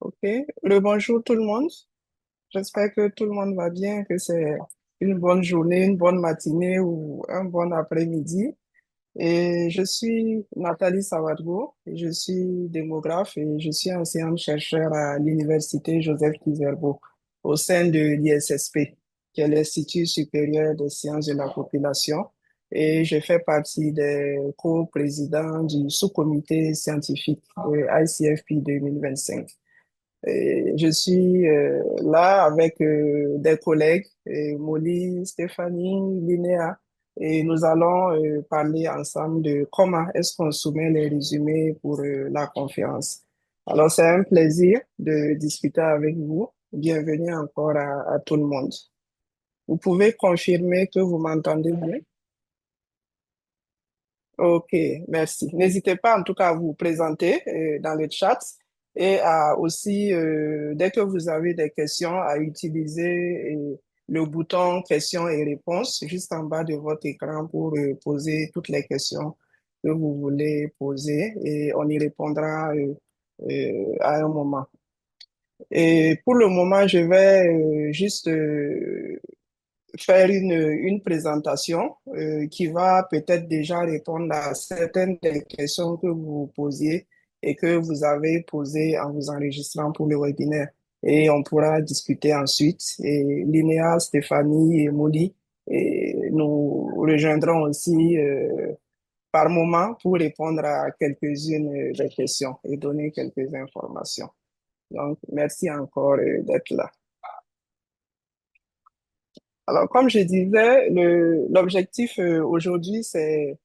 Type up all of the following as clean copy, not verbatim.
Ok, bonjour tout le monde. J'espère que tout le monde va bien, que c'est une bonne journée, une bonne matinée ou un bon après-midi. Et je suis Nathalie Sawadgo, je suis démographe et je suis enseignante-chercheur à l'Université Joseph Kizerbo au sein de l'ISSP, qui est l'Institut supérieur des sciences de la population. Et je fais partie des co-présidents du sous-comité scientifique de ICFP 2025. Et je suis là avec des collègues, Molly, Stéphanie, Linéa, et nous allons parler ensemble de comment est-ce qu'on soumet les résumés pour la conférence. Alors, c'est un plaisir de discuter avec vous. Bienvenue encore à tout le monde. Vous pouvez confirmer que vous m'entendez bien? Ok, merci. N'hésitez pas en tout cas à vous présenter dans le chat et à aussi, dès que vous avez des questions, à utiliser le bouton questions et réponses juste en bas de votre écran pour poser toutes les questions que vous voulez poser et on y répondra à un moment. Et pour le moment, je vais juste faire une présentation qui va peut-être déjà répondre à certaines des questions que vous posiez et que vous avez posées en vous enregistrant pour le webinaire. Et on pourra discuter ensuite. Et Linéa, Stéphanie et Molly et nous rejoindrons aussi par moment pour répondre à quelques-unes des questions et donner quelques informations. Donc, merci encore d'être là. Alors, comme je disais, l'objectif aujourd'hui, c'est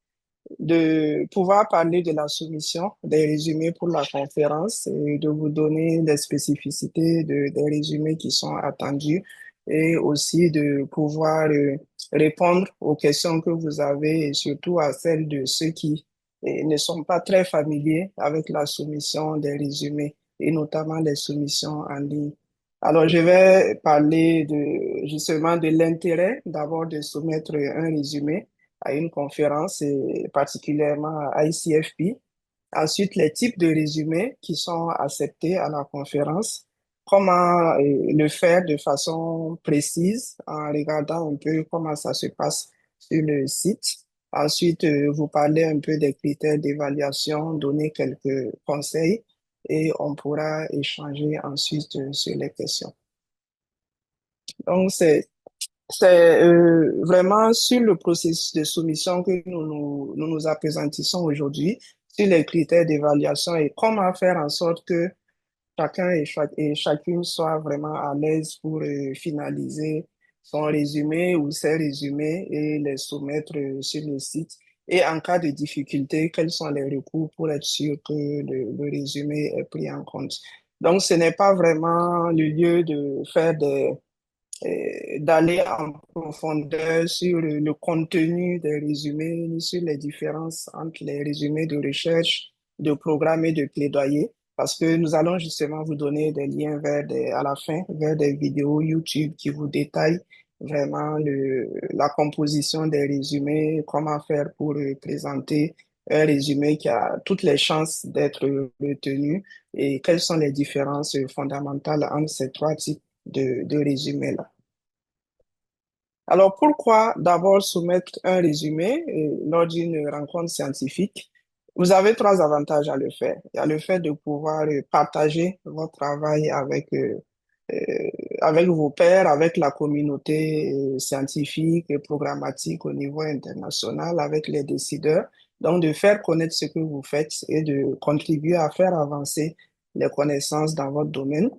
de pouvoir parler de la soumission des résumés pour la conférence et de vous donner des spécificités des résumés qui sont attendus et aussi de pouvoir répondre aux questions que vous avez et surtout à celles de ceux qui ne sont pas très familiers avec la soumission des résumés et notamment les soumissions en ligne. Alors, je vais parler justement de l'intérêt d'abord de soumettre un résumé à une conférence et particulièrement à ICFP. Ensuite, les types de résumés qui sont acceptés à la conférence, comment le faire de façon précise en regardant un peu comment ça se passe sur le site. Ensuite, vous parlez un peu des critères d'évaluation, donner quelques conseils et on pourra échanger ensuite sur les questions. Donc, c'est vraiment sur le processus de soumission que nous appesantissons aujourd'hui, sur les critères d'évaluation et comment faire en sorte que chacun et chacune soit vraiment à l'aise pour finaliser son résumé ou ses résumés et les soumettre sur le site. Et en cas de difficulté, quels sont les recours pour être sûr que le résumé est pris en compte. Donc, ce n'est pas vraiment le lieu de faire d'aller en profondeur sur le contenu des résumés, ni sur les différences entre les résumés de recherche, de programme et de plaidoyer, parce que nous allons justement vous donner des liens à la fin, vers des vidéos YouTube qui vous détaillent vraiment la composition des résumés, comment faire pour présenter un résumé qui a toutes les chances d'être retenu et quelles sont les différences fondamentales entre ces trois types de résumés-là. Alors, pourquoi d'abord soumettre un résumé lors d'une rencontre scientifique? Vous avez trois avantages à le faire. Il y a le fait de pouvoir partager votre travail euh, avec vos pairs, avec la communauté scientifique et programmatique au niveau international, avec les décideurs. Donc, de faire connaître ce que vous faites et de contribuer à faire avancer les connaissances dans votre domaine.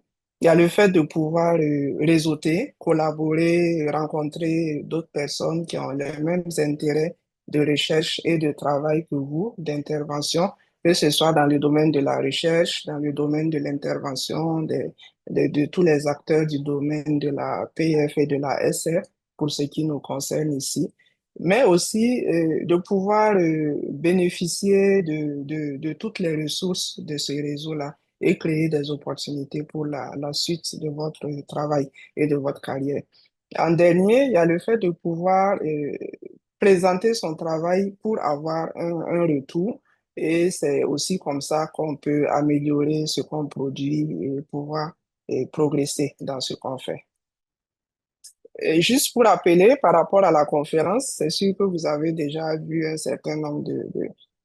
Il y a le fait de pouvoir réseauter, collaborer, rencontrer d'autres personnes qui ont les mêmes intérêts de recherche et de travail que vous, d'intervention, que ce soit dans le domaine de la recherche, dans le domaine de l'intervention, de tous les acteurs du domaine de la PF et de la SR, pour ce qui nous concerne ici, mais aussi de pouvoir bénéficier de toutes les ressources de ce réseau-là et créer des opportunités pour la suite de votre travail et de votre carrière. En dernier, il y a le fait de pouvoir présenter son travail pour avoir un retour Et c'est aussi comme ça qu'on peut améliorer ce qu'on produit et pouvoir progresser dans ce qu'on fait. Et juste pour rappeler par rapport à la conférence, c'est sûr que vous avez déjà vu un certain nombre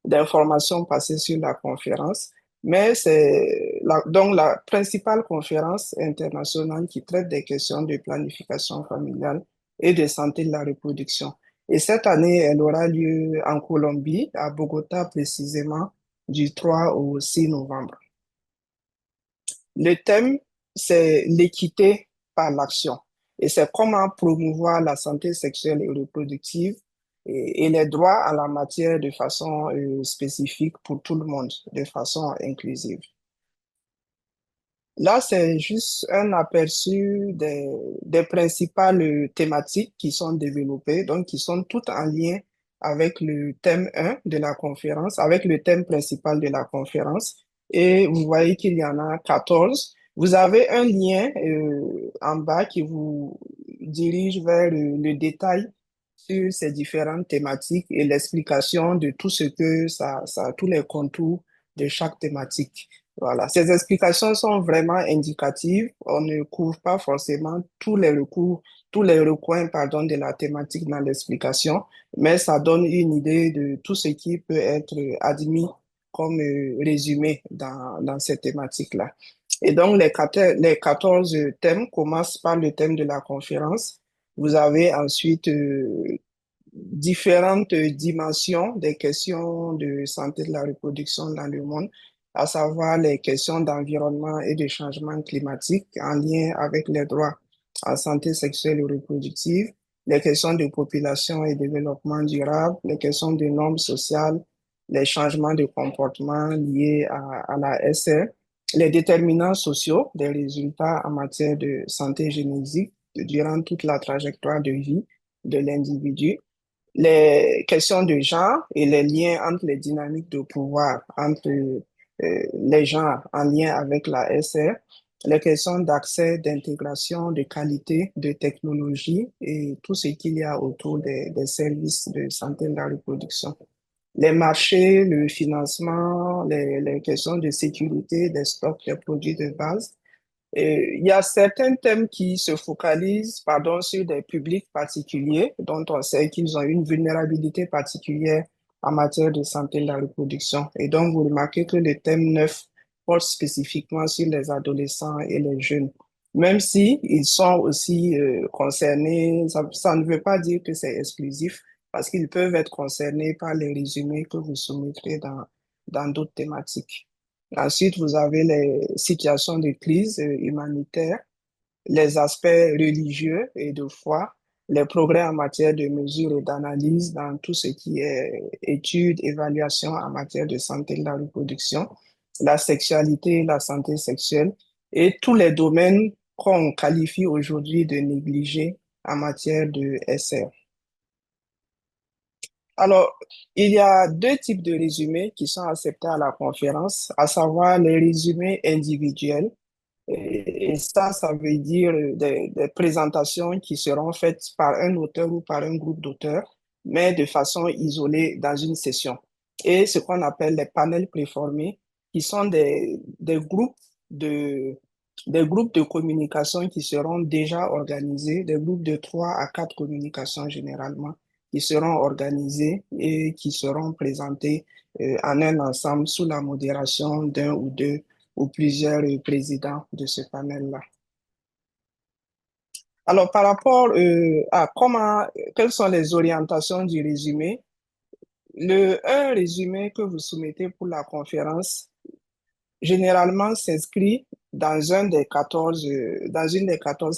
d'informations passées sur la conférence, mais donc la principale conférence internationale qui traite des questions de planification familiale et de santé de la reproduction. Et cette année, elle aura lieu en Colombie, à Bogota précisément, du 3 au 6 novembre. Le thème, c'est l'équité par l'action. Et c'est comment promouvoir la santé sexuelle et reproductive et les droits à la matière de façon spécifique pour tout le monde, de façon inclusive. Là, c'est juste un aperçu des principales thématiques qui sont développées, donc qui sont toutes en lien avec le thème 1 de la conférence, avec le thème principal de la conférence. Et vous voyez qu'il y en a 14. Vous avez un lien en bas qui vous dirige vers le détail sur ces différentes thématiques et l'explication de tout ce que tous les contours de chaque thématique. Voilà, ces explications sont vraiment indicatives. On ne couvre pas forcément tous les recoins, pardon, de la thématique dans l'explication, mais ça donne une idée de tout ce qui peut être admis comme résumé dans cette thématique-là. Et donc, les 14 thèmes commencent par le thème de la conférence. Vous avez ensuite différentes dimensions des questions de santé de la reproduction dans le monde, à savoir les questions d'environnement et de changement climatique en lien avec les droits en santé sexuelle et reproductive, les questions de population et développement durable, les questions de normes sociales, les changements de comportement liés à la SR, les déterminants sociaux des résultats en matière de santé génétique durant toute la trajectoire de vie de l'individu, les questions de genre et les liens entre les dynamiques de pouvoir entre les genres en lien avec la SR, les questions d'accès, d'intégration, de qualité, de technologie et tout ce qu'il y a autour des services de santé de la reproduction. Les marchés, le financement, les questions de sécurité des stocks de produits de base, et il y a certains thèmes qui se focalisent, pardon, sur des publics particuliers dont on sait qu'ils ont une vulnérabilité particulière en matière de santé de la reproduction. Et donc, vous remarquez que le thème 9 porte spécifiquement sur les adolescents et les jeunes. Même si ils sont aussi concernés, ça ne veut pas dire que c'est exclusif, parce qu'ils peuvent être concernés par les résumés que vous soumettrez dans d'autres thématiques. Ensuite, vous avez les situations de crise humanitaire, les aspects religieux et de foi, les progrès en matière de mesures et d'analyse dans tout ce qui est études, évaluation en matière de santé de la reproduction, la sexualité, la santé sexuelle et tous les domaines qu'on qualifie aujourd'hui de négligés en matière de SR. Alors, il y a deux types de résumés qui sont acceptés à la conférence, à savoir les résumés individuels. Et ça veut dire des présentations qui seront faites par un auteur ou par un groupe d'auteurs, mais de façon isolée dans une session. Et ce qu'on appelle les panels préformés, qui sont de, des groupes de communication qui seront déjà organisés, des groupes de 3 à 4 communications généralement, qui seront organisés et qui seront présentés en un ensemble sous la modération d'un ou deux ou plusieurs présidents de ce panel-là. Alors, par rapport à quelles sont les orientations du résumé, un résumé que vous soumettez pour la conférence généralement s'inscrit dans une des 14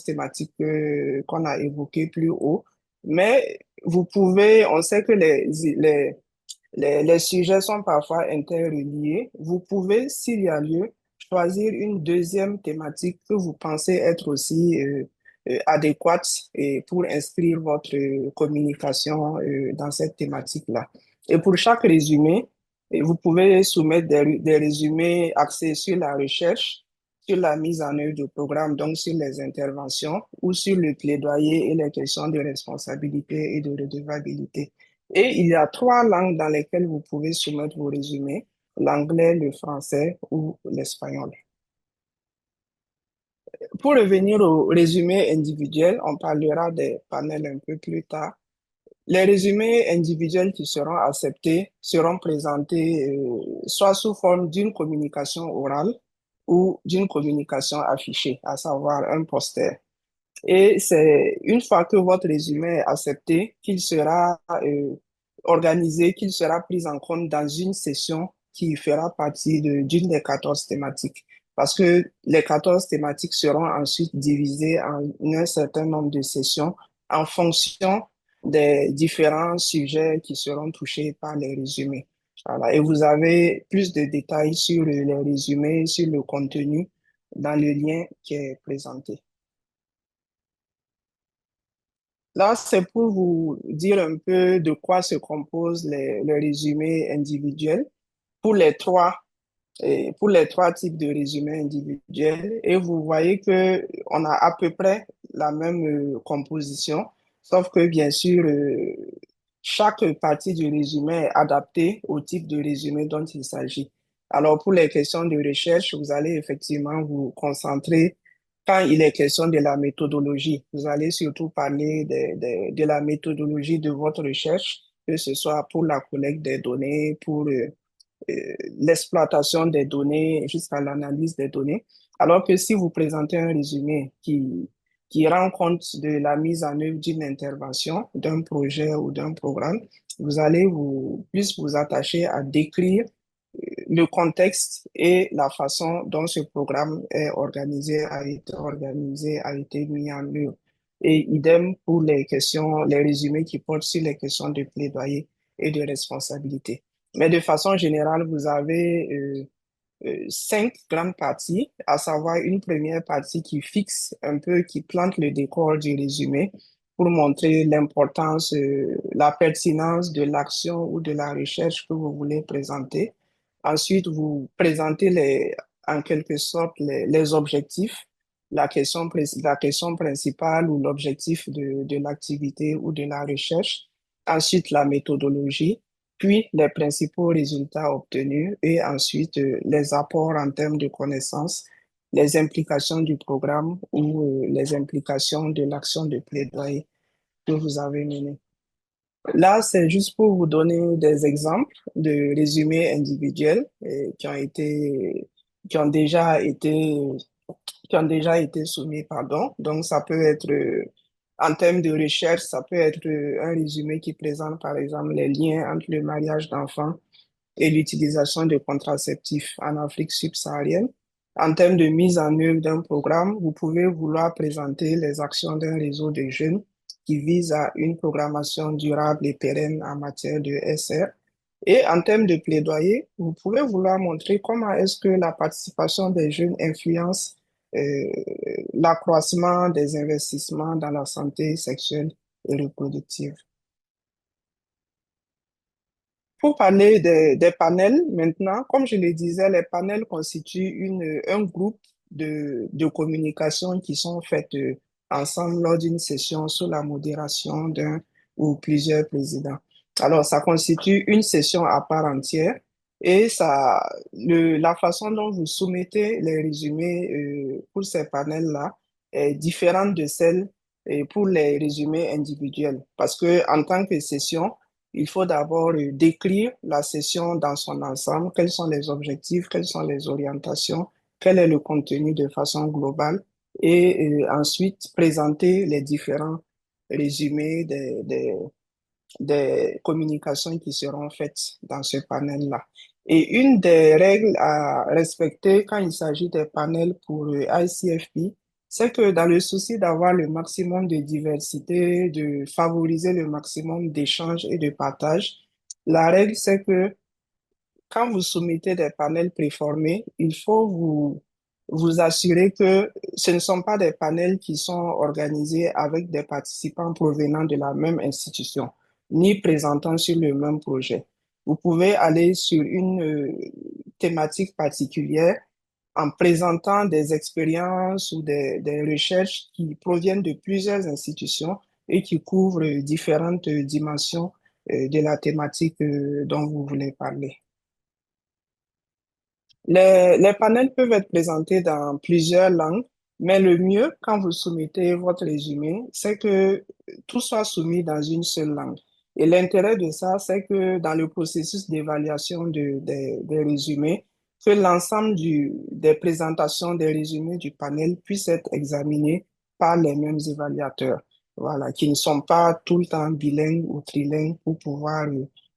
thématiques qu'on a évoquées plus haut, mais on sait que les sujets sont parfois interreliés. Vous pouvez, s'il y a lieu, choisir une deuxième thématique que vous pensez être aussi adéquate pour inscrire votre communication dans cette thématique-là. Et pour chaque résumé, vous pouvez soumettre des résumés axés sur la recherche, sur la mise en œuvre du programme, donc sur les interventions ou sur le plaidoyer et les questions de responsabilité et de redevabilité. Et il y a trois langues dans lesquelles vous pouvez soumettre vos résumés, l'anglais, le français ou l'espagnol. Pour revenir au résumé individuel, on parlera des panels un peu plus tard. Les résumés individuels qui seront acceptés seront présentés soit sous forme d'une communication orale ou d'une communication affichée, à savoir un poster. Et c'est une fois que votre résumé est accepté qu'il sera organisé, qu'il sera pris en compte dans une session qui fera partie d'une des 14 thématiques. Parce que les 14 thématiques seront ensuite divisées en un certain nombre de sessions en fonction des différents sujets qui seront touchés par les résumés. Voilà. Et vous avez plus de détails sur les résumés, sur le contenu dans le lien qui est présenté. Là, c'est pour vous dire un peu de quoi se composent les résumés individuels pour les trois, pour les trois types de résumés individuels. Et vous voyez que on a à peu près la même composition, sauf que bien sûr, chaque partie du résumé est adaptée au type de résumé dont il s'agit. Alors, pour les questions de recherche, vous allez effectivement vous concentrer quand il est question de la méthodologie. Vous allez surtout parler de la méthodologie de votre recherche, que ce soit pour la collecte des données, pour l'exploitation des données jusqu'à l'analyse des données. Alors que si vous présentez un résumé qui rend compte de la mise en œuvre d'une intervention, d'un projet ou d'un programme, vous allez plus vous attacher à décrire le contexte et la façon dont ce programme est organisé, a été mis en œuvre. Et idem pour les questions, les résumés qui portent sur les questions de plaidoyer et de responsabilité. Mais de façon générale, vous avez cinq grandes parties, à savoir une première partie qui fixe un peu, qui plante le décor du résumé pour montrer l'importance, la pertinence de l'action ou de la recherche que vous voulez présenter. Ensuite, vous présentez en quelque sorte les objectifs, la question principale ou l'objectif de l'activité ou de la recherche. Ensuite, la méthodologie, puis les principaux résultats obtenus et ensuite les apports en termes de connaissances, les implications du programme ou les implications de l'action de plaidoyer que vous avez menée. Là, c'est juste pour vous donner des exemples de résumés individuels qui ont déjà été, qui ont déjà été soumis, pardon. Donc, ça peut être, en termes de recherche, ça peut être un résumé qui présente, par exemple, les liens entre le mariage d'enfants et l'utilisation de contraceptifs en Afrique subsaharienne. En termes de mise en œuvre d'un programme, vous pouvez vouloir présenter les actions d'un réseau de jeunes qui vise à une programmation durable et pérenne en matière de SR. Et en termes de plaidoyer, vous pouvez vouloir montrer comment est-ce que la participation des jeunes influence euh, l'accroissement des investissements dans la santé sexuelle et reproductive. Pour parler des panels maintenant, comme je le disais, les panels constituent un groupe de communication qui sont faites ensemble lors d'une session sous la modération d'un ou plusieurs présidents. Alors, ça constitue une session à part entière et la façon dont vous soumettez les résumés pour ces panels-là est différente de celle pour les résumés individuels parce que en tant que session, il faut d'abord décrire la session dans son ensemble, quels sont les objectifs, quelles sont les orientations, quel est le contenu de façon globale, et ensuite présenter les différents résumés des communications qui seront faites dans ce panel-là. Et une des règles à respecter quand il s'agit des panels pour ICFP, c'est que dans le souci d'avoir le maximum de diversité, de favoriser le maximum d'échanges et de partage, la règle, c'est que quand vous soumettez des panels préformés, il faut vous assurer que ce ne sont pas des panels qui sont organisés avec des participants provenant de la même institution, ni présentant sur le même projet. Vous pouvez aller sur une thématique particulière en présentant des expériences ou des recherches qui proviennent de plusieurs institutions et qui couvrent différentes dimensions de la thématique dont vous voulez parler. Les panels peuvent être présentés dans plusieurs langues, mais le mieux quand vous soumettez votre résumé, c'est que tout soit soumis dans une seule langue. Et l'intérêt de ça, c'est que dans le processus d'évaluation des résumés, que l'ensemble des présentations des résumés du panel puisse être examiné par les mêmes évaluateurs, voilà, qui ne sont pas tout le temps bilingues ou trilingues pour pouvoir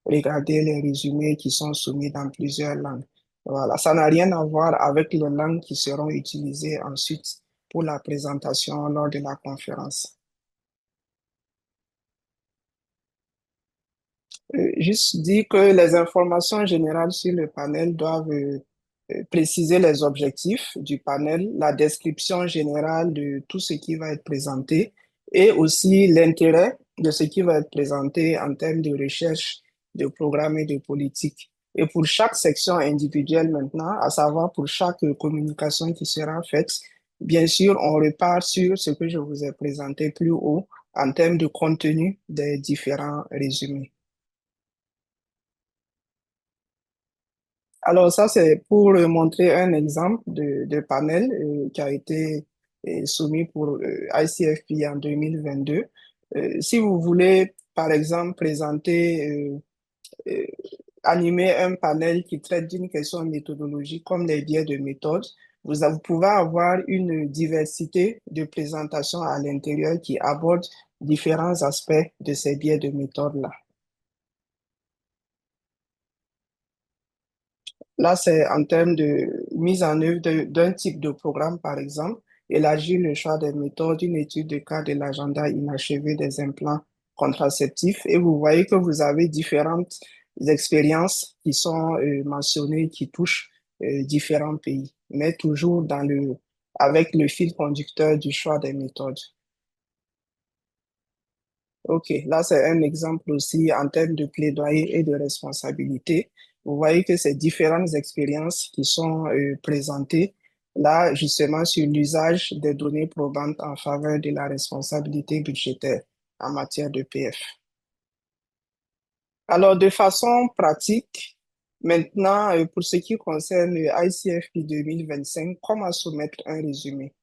regarder les résumés qui sont soumis dans plusieurs langues. Voilà, ça n'a rien à voir avec les langues qui seront utilisées ensuite pour la présentation lors de la conférence. Juste dire que les informations générales sur le panel doivent préciser les objectifs du panel, la description générale de tout ce qui va être présenté et aussi l'intérêt de ce qui va être présenté en termes de recherche, de programme et de politique. Et pour chaque section individuelle maintenant, à savoir pour chaque communication qui sera faite, bien sûr, on repart sur ce que je vous ai présenté plus haut en termes de contenu des différents résumés. Alors ça, c'est pour montrer un exemple de panel qui a été soumis pour ICFP en 2022. Si vous voulez, par exemple, euh, animer un panel qui traite d'une question méthodologique comme les biais de méthode, vous pouvez avoir une diversité de présentations à l'intérieur qui abordent différents aspects de ces biais de méthode-là. Là, c'est en termes de mise en œuvre d'un type de programme, par exemple, élargir le choix des méthodes, une étude de cas de l'agenda inachevé des implants contraceptifs. Et vous voyez que vous avez différentes expériences qui sont mentionnées, qui touchent différents pays, mais toujours avec le fil conducteur du choix des méthodes. Ok, là c'est un exemple aussi en termes de plaidoyer et de responsabilité. Vous voyez que ces différentes expériences qui sont présentées là justement sur l'usage des données probantes en faveur de la responsabilité budgétaire en matière de PF. Alors de façon pratique, maintenant pour ce qui concerne le ICFP 2025, comment soumettre un résumé?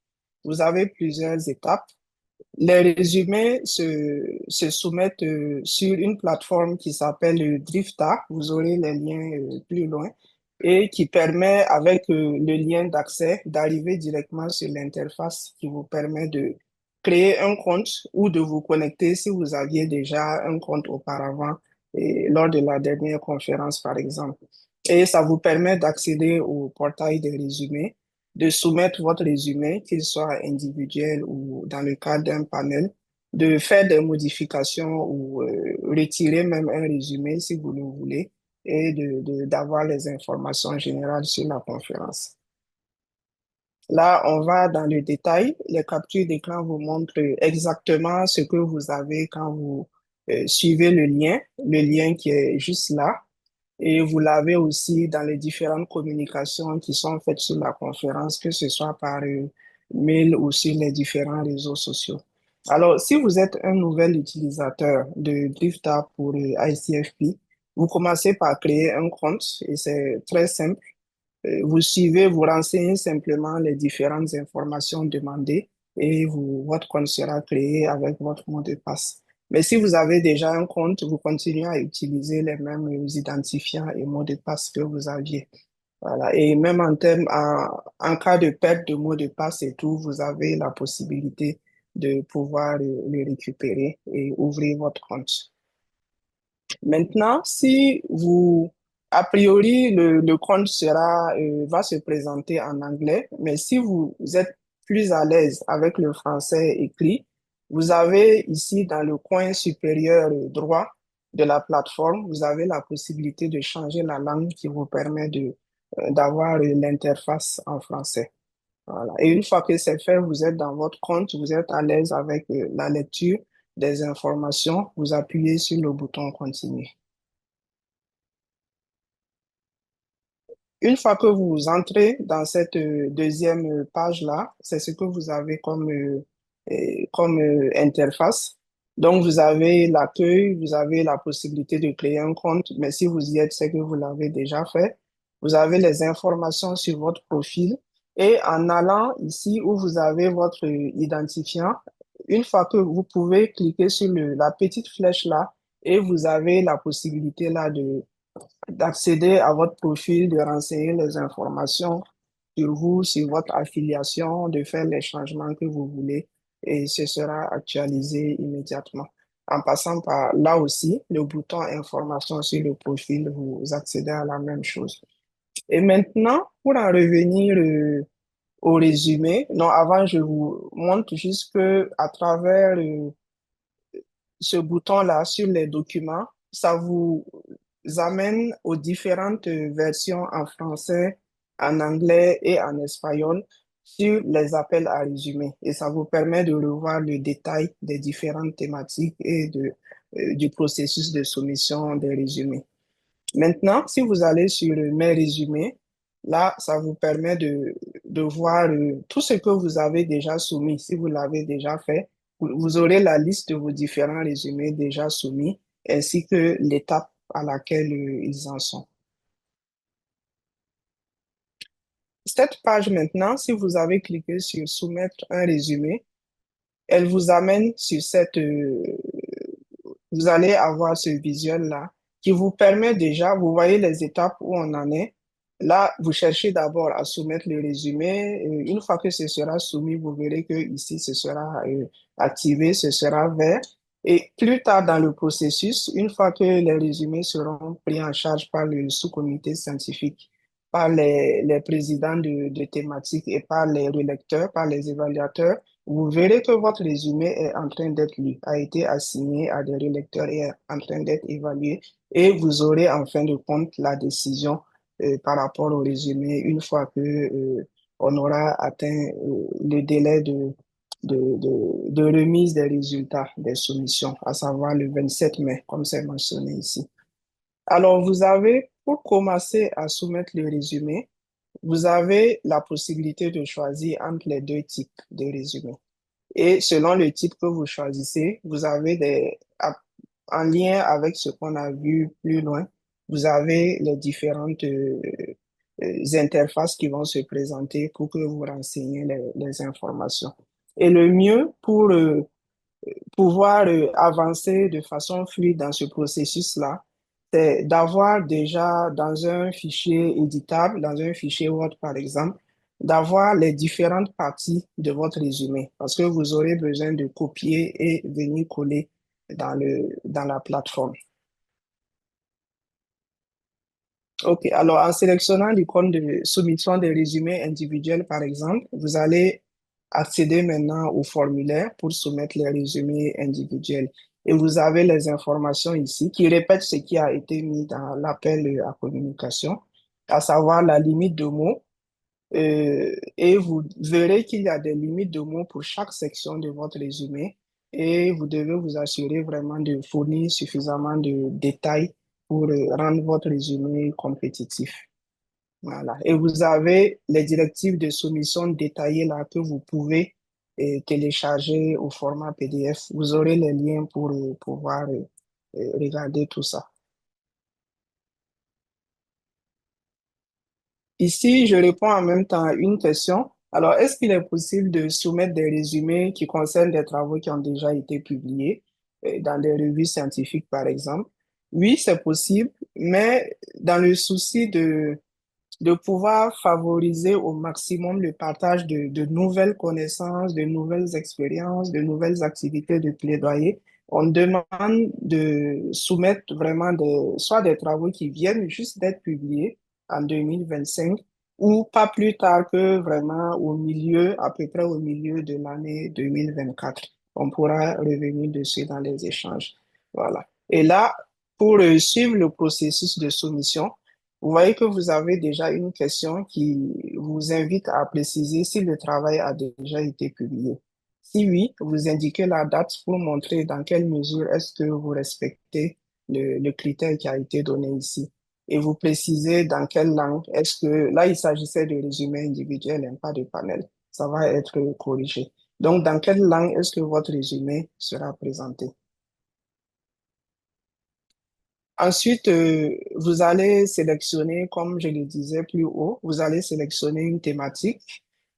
Vous avez plusieurs étapes. Les résumés se soumettent sur une plateforme qui s'appelle Drifta. Vous aurez les liens plus loin et qui permet, avec le lien d'accès, d'arriver directement sur l'interface qui vous permet de créer un compte ou de vous connecter si vous aviez déjà un compte auparavant et lors de la dernière conférence, par exemple. Et ça vous permet d'accéder au portail des résumés, de soumettre votre résumé, qu'il soit individuel ou dans le cadre d'un panel, de faire des modifications ou retirer même un résumé si vous le voulez et d'avoir les informations générales sur la conférence. Là, on va dans le détail. Les captures d'écran vous montrent exactement ce que vous avez quand vous suivez le lien qui est juste là. Et vous l'avez aussi dans les différentes communications qui sont faites sur la conférence, que ce soit par mail ou sur les différents réseaux sociaux. Alors, si vous êtes un nouvel utilisateur de Drifta pour ICFP, vous commencez par créer un compte et c'est très simple. Vous suivez, vous renseignez simplement les différentes informations demandées et votre compte sera créé avec votre mot de passe. Mais si vous avez déjà un compte, vous continuez à utiliser les mêmes identifiants et mots de passe que vous aviez. Voilà. Et même en cas de perte de mot de passe et tout, vous avez la possibilité de pouvoir le récupérer et ouvrir votre compte. Maintenant, a priori, le compte va se présenter en anglais, mais si vous êtes plus à l'aise avec le français écrit, vous avez ici dans le coin supérieur droit de la plateforme, vous avez la possibilité de changer la langue qui vous permet d'avoir l'interface en français. Voilà. Et une fois que c'est fait, vous êtes dans votre compte, vous êtes à l'aise avec la lecture des informations, vous appuyez sur le bouton Continuer. Une fois que vous entrez dans cette deuxième page-là, c'est ce que vous avez comme interface. Donc, vous avez l'accueil, vous avez la possibilité de créer un compte, mais si vous y êtes, c'est que vous l'avez déjà fait. Vous avez les informations sur votre profil et en allant ici où vous avez votre identifiant, une fois que vous pouvez cliquer sur la petite flèche là et vous avez la possibilité là d'accéder à votre profil, de renseigner les informations sur vous, sur votre affiliation, de faire les changements que vous voulez et ce sera actualisé immédiatement. En passant par là aussi, le bouton information sur le profil, vous accédez à la même chose. Et maintenant, pour en revenir au résumé, non, avant, je vous montre juste que à travers ce bouton-là sur les documents, ça vous amène aux différentes versions en français, en anglais et en espagnol sur les appels à résumer. Et ça vous permet de revoir le détail des différentes thématiques et du processus de soumission des résumés. Maintenant, si vous allez sur mes résumés, là, ça vous permet de voir tout ce que vous avez déjà soumis. Si vous l'avez déjà fait, vous aurez la liste de vos différents résumés déjà soumis, ainsi que l'étape à laquelle ils en sont. Cette page maintenant, si vous avez cliqué sur soumettre un résumé, elle vous amène sur vous allez avoir ce visuel-là qui vous permet déjà, vous voyez les étapes où on en est. Là, vous cherchez d'abord à soumettre le résumé. Une fois que ce sera soumis, vous verrez que ici, ce sera activé, ce sera vert. Et plus tard dans le processus, une fois que les résumés seront pris en charge par le sous-comité scientifique, par les présidents de thématiques et par les relecteurs, par les évaluateurs, vous verrez que votre résumé est en train d'être lu, a été assigné à des relecteurs et est en train d'être évalué. Et vous aurez en fin de compte la décision par rapport au résumé une fois que on aura atteint le délai de remise des résultats des soumissions, à savoir le 27 mai, comme c'est mentionné ici. Alors, vous avez, pour commencer à soumettre le résumé, vous avez la possibilité de choisir entre les deux types de résumés. Et selon le type que vous choisissez, vous avez en lien avec ce qu'on a vu plus loin, vous avez les différentes interfaces qui vont se présenter pour que vous renseigniez les informations. Et le mieux pour pouvoir avancer de façon fluide dans ce processus-là, c'est d'avoir déjà dans un fichier éditable, dans un fichier Word par exemple, d'avoir les différentes parties de votre résumé parce que vous aurez besoin de copier et venir coller dans la plateforme. OK, alors en sélectionnant l'icône de soumission des résumés individuels, par exemple, vous allez accéder maintenant au formulaire pour soumettre les résumés individuels. Et vous avez les informations ici qui répètent ce qui a été mis dans l'appel à communication, à savoir la limite de mots. Et vous verrez qu'il y a des limites de mots pour chaque section de votre résumé et vous devez vous assurer vraiment de fournir suffisamment de détails pour rendre votre résumé compétitif. Voilà. Et vous avez les directives de soumission détaillées là que vous pouvez télécharger au format PDF. Vous aurez les liens pour pouvoir regarder tout ça. Ici, je réponds en même temps à une question. Alors, est-ce qu'il est possible de soumettre des résumés qui concernent des travaux qui ont déjà été publiés dans des revues scientifiques, par exemple? Oui, c'est possible, mais dans le souci de pouvoir favoriser au maximum le partage de nouvelles connaissances, de nouvelles expériences, de nouvelles activités de plaidoyer. On demande de soumettre vraiment soit des travaux qui viennent juste d'être publiés en 2025 ou pas plus tard que vraiment au milieu, à peu près au milieu de l'année 2024. On pourra revenir dessus dans les échanges. Voilà. Et là, pour suivre le processus de soumission, vous voyez que vous avez déjà une question qui vous invite à préciser si le travail a déjà été publié. Si oui, vous indiquez la date pour montrer dans quelle mesure est-ce que vous respectez le critère qui a été donné ici. Et vous précisez dans quelle langue. Est-ce que là, il s'agissait de résumé individuel, et pas de panel. Ça va être corrigé. Donc, dans quelle langue est-ce que votre résumé sera présenté? Ensuite, vous allez sélectionner, comme je le disais plus haut, vous allez sélectionner une thématique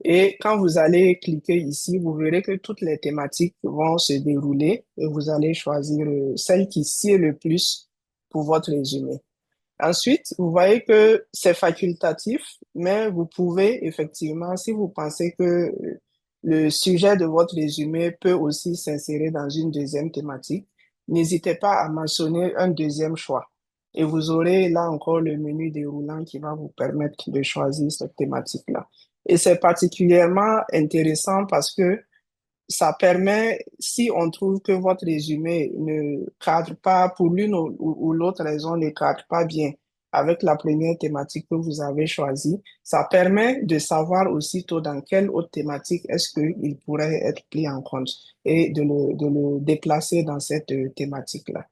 et quand vous allez cliquer ici, vous verrez que toutes les thématiques vont se dérouler et vous allez choisir celle qui sied le plus pour votre résumé. Ensuite, vous voyez que c'est facultatif, mais vous pouvez effectivement, si vous pensez que le sujet de votre résumé peut aussi s'insérer dans une deuxième thématique, n'hésitez pas à mentionner un deuxième choix. Et vous aurez là encore le menu déroulant qui va vous permettre de choisir cette thématique-là. Et c'est particulièrement intéressant parce que ça permet, si on trouve que votre résumé ne cadre pas, pour l'une ou l'autre raison, ne cadre pas bien avec la première thématique que vous avez choisie, ça permet de savoir aussitôt dans quelle autre thématique est-ce qu'il pourrait être pris en compte et de le déplacer dans cette thématique-là.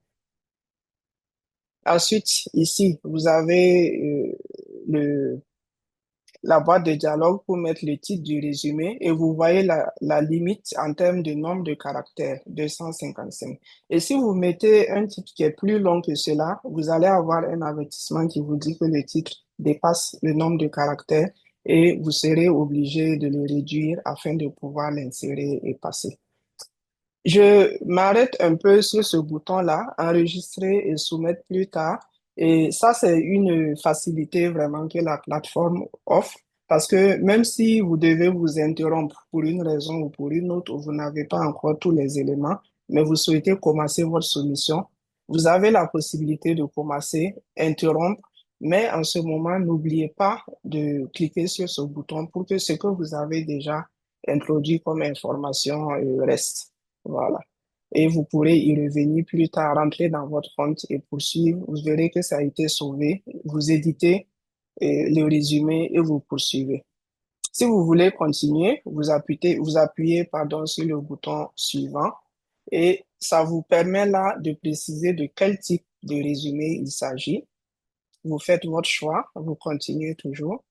Ensuite, ici, vous avez la boîte de dialogue pour mettre le titre du résumé et vous voyez la limite en termes de nombre de caractères, 255. Et si vous mettez un titre qui est plus long que cela, vous allez avoir un avertissement qui vous dit que le titre dépasse le nombre de caractères et vous serez obligé de le réduire afin de pouvoir l'insérer et passer. Je m'arrête un peu sur ce bouton-là, enregistrer et soumettre plus tard. Et ça, c'est une facilité vraiment que la plateforme offre parce que même si vous devez vous interrompre pour une raison ou pour une autre, ou vous n'avez pas encore tous les éléments, mais vous souhaitez commencer votre soumission, vous avez la possibilité de commencer, interrompre, mais en ce moment, n'oubliez pas de cliquer sur ce bouton pour que ce que vous avez déjà introduit comme information reste. Voilà. Et vous pourrez y revenir plus tard, rentrer dans votre compte et poursuivre. Vous verrez que ça a été sauvé. Vous éditez le résumé et vous poursuivez. Si vous voulez continuer, vous appuyez, pardon, sur le bouton suivant et ça vous permet là de préciser de quel type de résumé il s'agit. Vous faites votre choix, vous continuez toujours.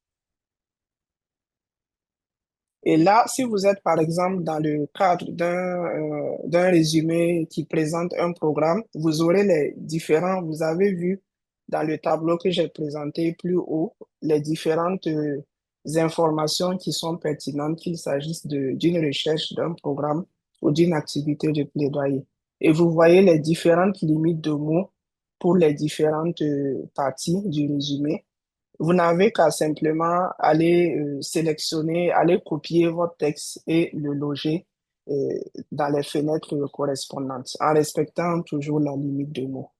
Et là, si vous êtes par exemple dans le cadre d'un résumé qui présente un programme, vous aurez les différents, vous avez vu dans le tableau que j'ai présenté plus haut, les différentes informations qui sont pertinentes, qu'il s'agisse d'une recherche, d'un programme ou d'une activité de plaidoyer. Et vous voyez les différentes limites de mots pour les différentes parties du résumé. Vous n'avez qu'à simplement aller sélectionner, aller copier votre texte et le loger euh, dans les fenêtres correspondantes en respectant toujours la limite de mots.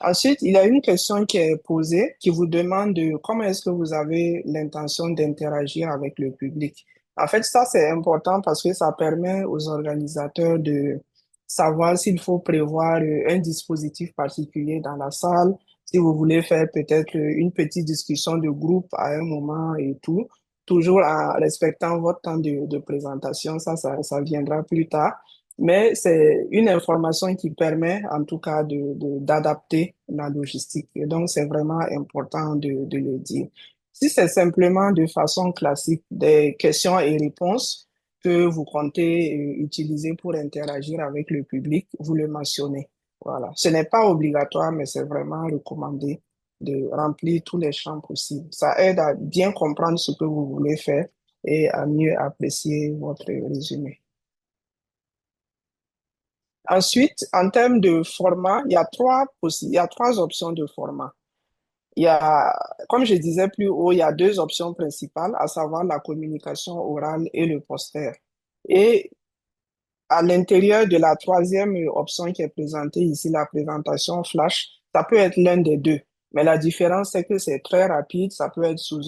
Ensuite, il y a une question qui est posée qui vous demande comment est-ce que vous avez l'intention d'interagir avec le public. En fait, ça, c'est important parce que ça permet aux organisateurs de savoir s'il faut prévoir un dispositif particulier dans la salle, si vous voulez faire peut-être une petite discussion de groupe à un moment et tout, toujours en respectant votre temps de présentation. Ça viendra plus tard. Mais c'est une information qui permet en tout cas d'adapter la logistique. Et donc, c'est vraiment important de le dire. Si c'est simplement de façon classique des questions et réponses que vous comptez utiliser pour interagir avec le public, vous le mentionnez. Voilà. Ce n'est pas obligatoire, mais c'est vraiment recommandé de remplir tous les champs possibles. Ça aide à bien comprendre ce que vous voulez faire et à mieux apprécier votre résumé. Ensuite, en termes de format, il y a trois options de format. Il y a, comme je disais plus haut, il y a deux options principales, à savoir la communication orale et le poster. Et à l'intérieur de la troisième option qui est présentée ici, la présentation flash, ça peut être l'un des deux. Mais la différence, c'est que c'est très rapide. Ça peut être sous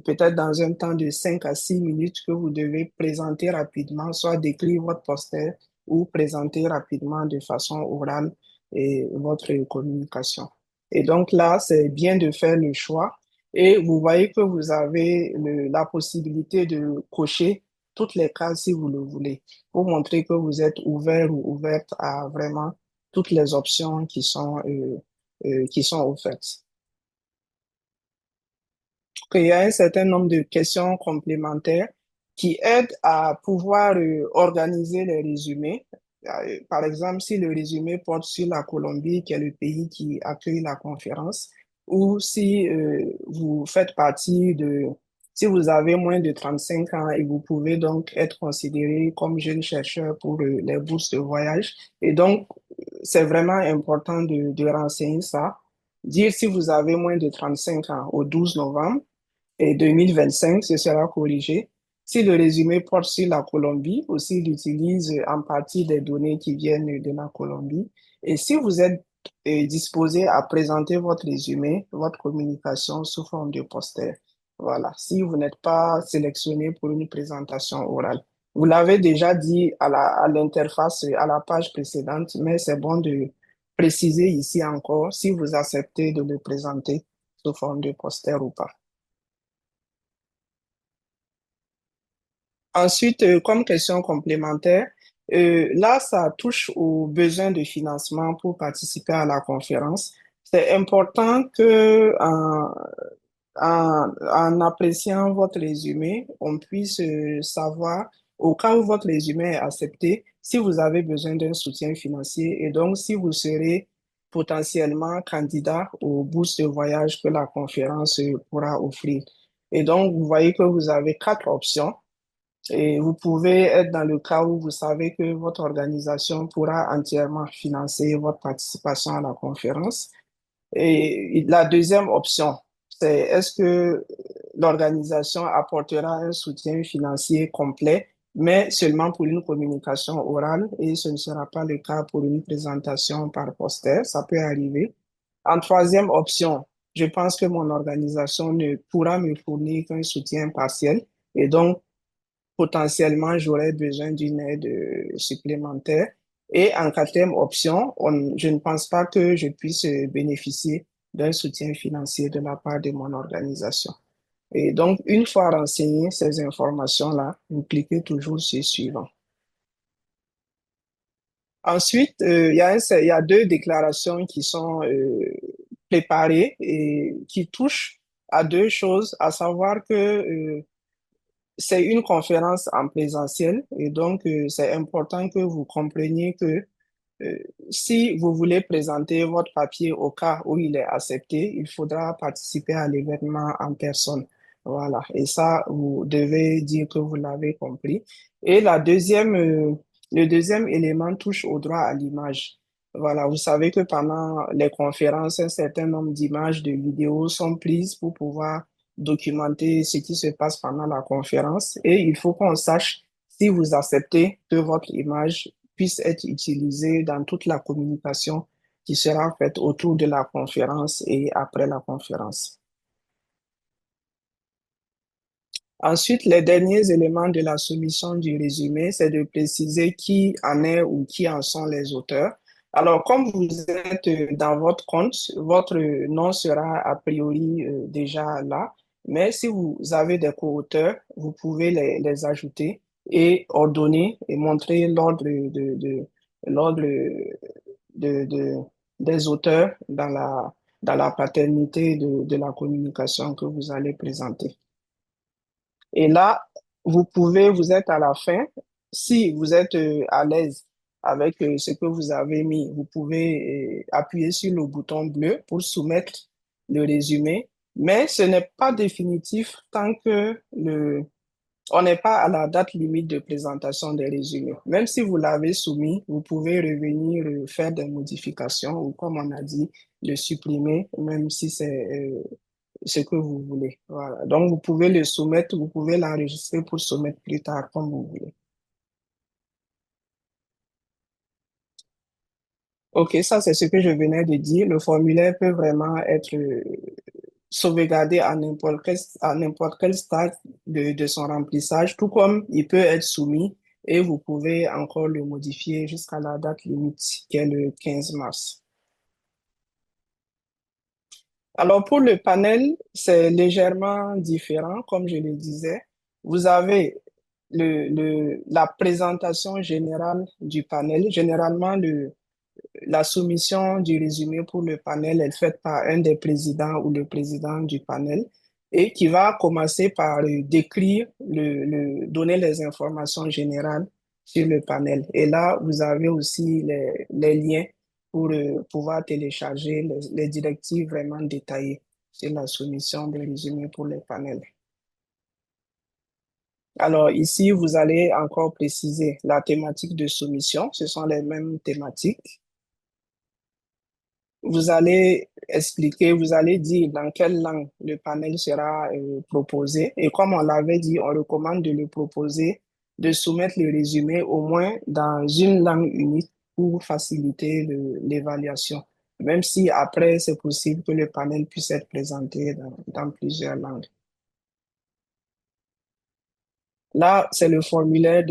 peut-être dans un temps de 5 à 6 minutes que vous devez présenter rapidement, soit décrire votre poster ou présenter rapidement de façon orale et votre communication. Et donc là, c'est bien de faire le choix. Et vous voyez que vous avez la possibilité de cocher toutes les cases si vous le voulez pour montrer que vous êtes ouvert ou ouverte à vraiment toutes les options qui sont offertes. Il y a un certain nombre de questions complémentaires qui aident à pouvoir organiser les résumés. Par exemple, si le résumé porte sur la Colombie, qui est le pays qui accueille la conférence, ou si vous faites partie si vous avez moins de 35 ans et vous pouvez donc être considéré comme jeune chercheur pour les bourses de voyage. Et donc, c'est vraiment important de renseigner ça. Dire si vous avez moins de 35 ans au 12 novembre, et 2025, ce sera corrigé. Si le résumé porte sur la Colombie, ou s'il utilise en partie des données qui viennent de la Colombie, et si vous êtes disposé à présenter votre résumé, votre communication sous forme de poster. Voilà. Si vous n'êtes pas sélectionné pour une présentation orale. Vous l'avez déjà dit à l'interface, à la page précédente, mais c'est bon de préciser ici encore si vous acceptez de le présenter sous forme de poster ou pas. Ensuite, comme question complémentaire, là, ça touche aux besoins de financement pour participer à la conférence. C'est important que en appréciant votre résumé, on puisse savoir, au cas où votre résumé est accepté, si vous avez besoin d'un soutien financier et donc si vous serez potentiellement candidat aux bourses de voyage que la conférence pourra offrir. Et donc, vous voyez que vous avez quatre options. Et vous pouvez être dans le cas où vous savez que votre organisation pourra entièrement financer votre participation à la conférence. Et la deuxième option, c'est est-ce que l'organisation apportera un soutien financier complet, mais seulement pour une communication orale et ce ne sera pas le cas pour une présentation par poster, ça peut arriver. En troisième option, je pense que mon organisation ne pourra me fournir qu'un soutien partiel et donc potentiellement, j'aurais besoin d'une aide supplémentaire. Et en quatrième option, je ne pense pas que je puisse bénéficier d'un soutien financier de la part de mon organisation. Et donc, une fois renseignées ces informations-là, vous cliquez toujours sur suivant. Ensuite, il y a deux déclarations qui sont préparées et qui touchent à deux choses, à savoir que c'est une conférence en présentiel et donc c'est important que vous compreniez que euh, si vous voulez présenter votre papier au cas où il est accepté, il faudra participer à l'événement en personne. Voilà. Et ça, vous devez dire que vous l'avez compris. Et le deuxième élément touche au droit à l'image. Voilà. Vous savez que pendant les conférences, un certain nombre d'images, de vidéos sont prises pour pouvoir documenter ce qui se passe pendant la conférence. Et il faut qu'on sache si vous acceptez que votre image puisse être utilisé dans toute la communication qui sera faite autour de la conférence et après la conférence. Ensuite, les derniers éléments de la soumission du résumé, c'est de préciser qui en est ou qui en sont les auteurs. Alors, comme vous êtes dans votre compte, votre nom sera a priori déjà là, mais si vous avez des co-auteurs, vous pouvez les ajouter et ordonner et montrer l'ordre des auteurs dans la paternité de la communication que vous allez présenter. Et là, vous êtes à la fin. Si vous êtes à l'aise avec ce que vous avez mis, vous pouvez appuyer sur le bouton bleu pour soumettre le résumé. Mais ce n'est pas définitif tant que on n'est pas à la date limite de présentation des résumés. Même si vous l'avez soumis, vous pouvez revenir faire des modifications ou, comme on a dit, le supprimer, même si c'est ce que vous voulez. Voilà. Donc, vous pouvez le soumettre, vous pouvez l'enregistrer pour soumettre plus tard, comme vous voulez. OK, ça, c'est ce que je venais de dire. Le formulaire peut vraiment être sauvegardé à n'importe quel stade de son remplissage, tout comme il peut être soumis et vous pouvez encore le modifier jusqu'à la date limite, qui est le 15 mars. Alors, pour le panel, c'est légèrement différent, comme je le disais. Vous avez la présentation générale du panel. Généralement, la soumission du résumé pour le panel est faite par un des présidents ou le président du panel et qui va commencer par décrire, donner les informations générales sur le panel. Et là, vous avez aussi les liens pour pouvoir télécharger les directives vraiment détaillées sur la soumission des résumés pour les panels. Alors ici, vous allez encore préciser la thématique de soumission. Ce sont les mêmes thématiques. Vous allez expliquer, vous allez dire dans quelle langue le panel sera proposé. Et comme on l'avait dit, on recommande de le proposer, de soumettre le résumé au moins dans une langue unique pour faciliter l'évaluation. Même si après, c'est possible que le panel puisse être présenté dans plusieurs langues. Là, c'est le formulaire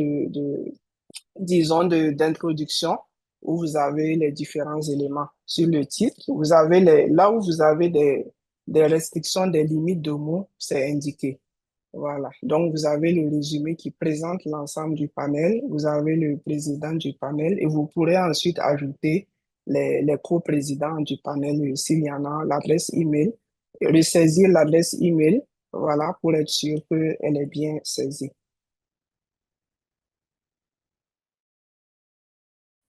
disons, d'introduction où vous avez les différents éléments. Sur le titre, vous avez là où vous avez des restrictions, des limites de mots, c'est indiqué. Voilà. Donc, vous avez le résumé qui présente l'ensemble du panel. Vous avez le président du panel et vous pourrez ensuite ajouter les co-présidents du panel s'il y en a, l'adresse email, et ressaisir l'adresse email, voilà, pour être sûr qu'elle est bien saisie.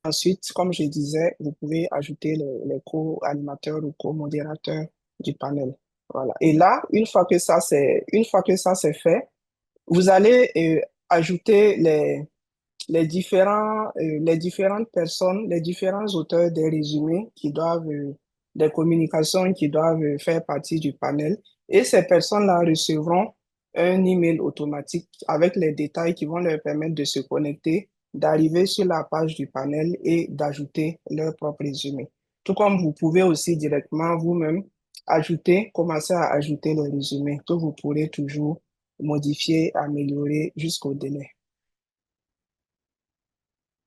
Ensuite, comme je disais, vous pouvez ajouter les co-animateurs ou co-modérateurs du panel. Voilà. Et là, une fois que ça c'est fait, vous allez ajouter les différentes personnes, les différents auteurs des résumés qui doivent, des communications qui doivent faire partie du panel. Et ces personnes-là recevront un email automatique avec les détails qui vont leur permettre de se connecter, d'arriver sur la page du panel et d'ajouter leur propre résumé. Tout comme vous pouvez aussi directement vous-même commencer à ajouter le résumé que vous pourrez toujours modifier, améliorer jusqu'au délai.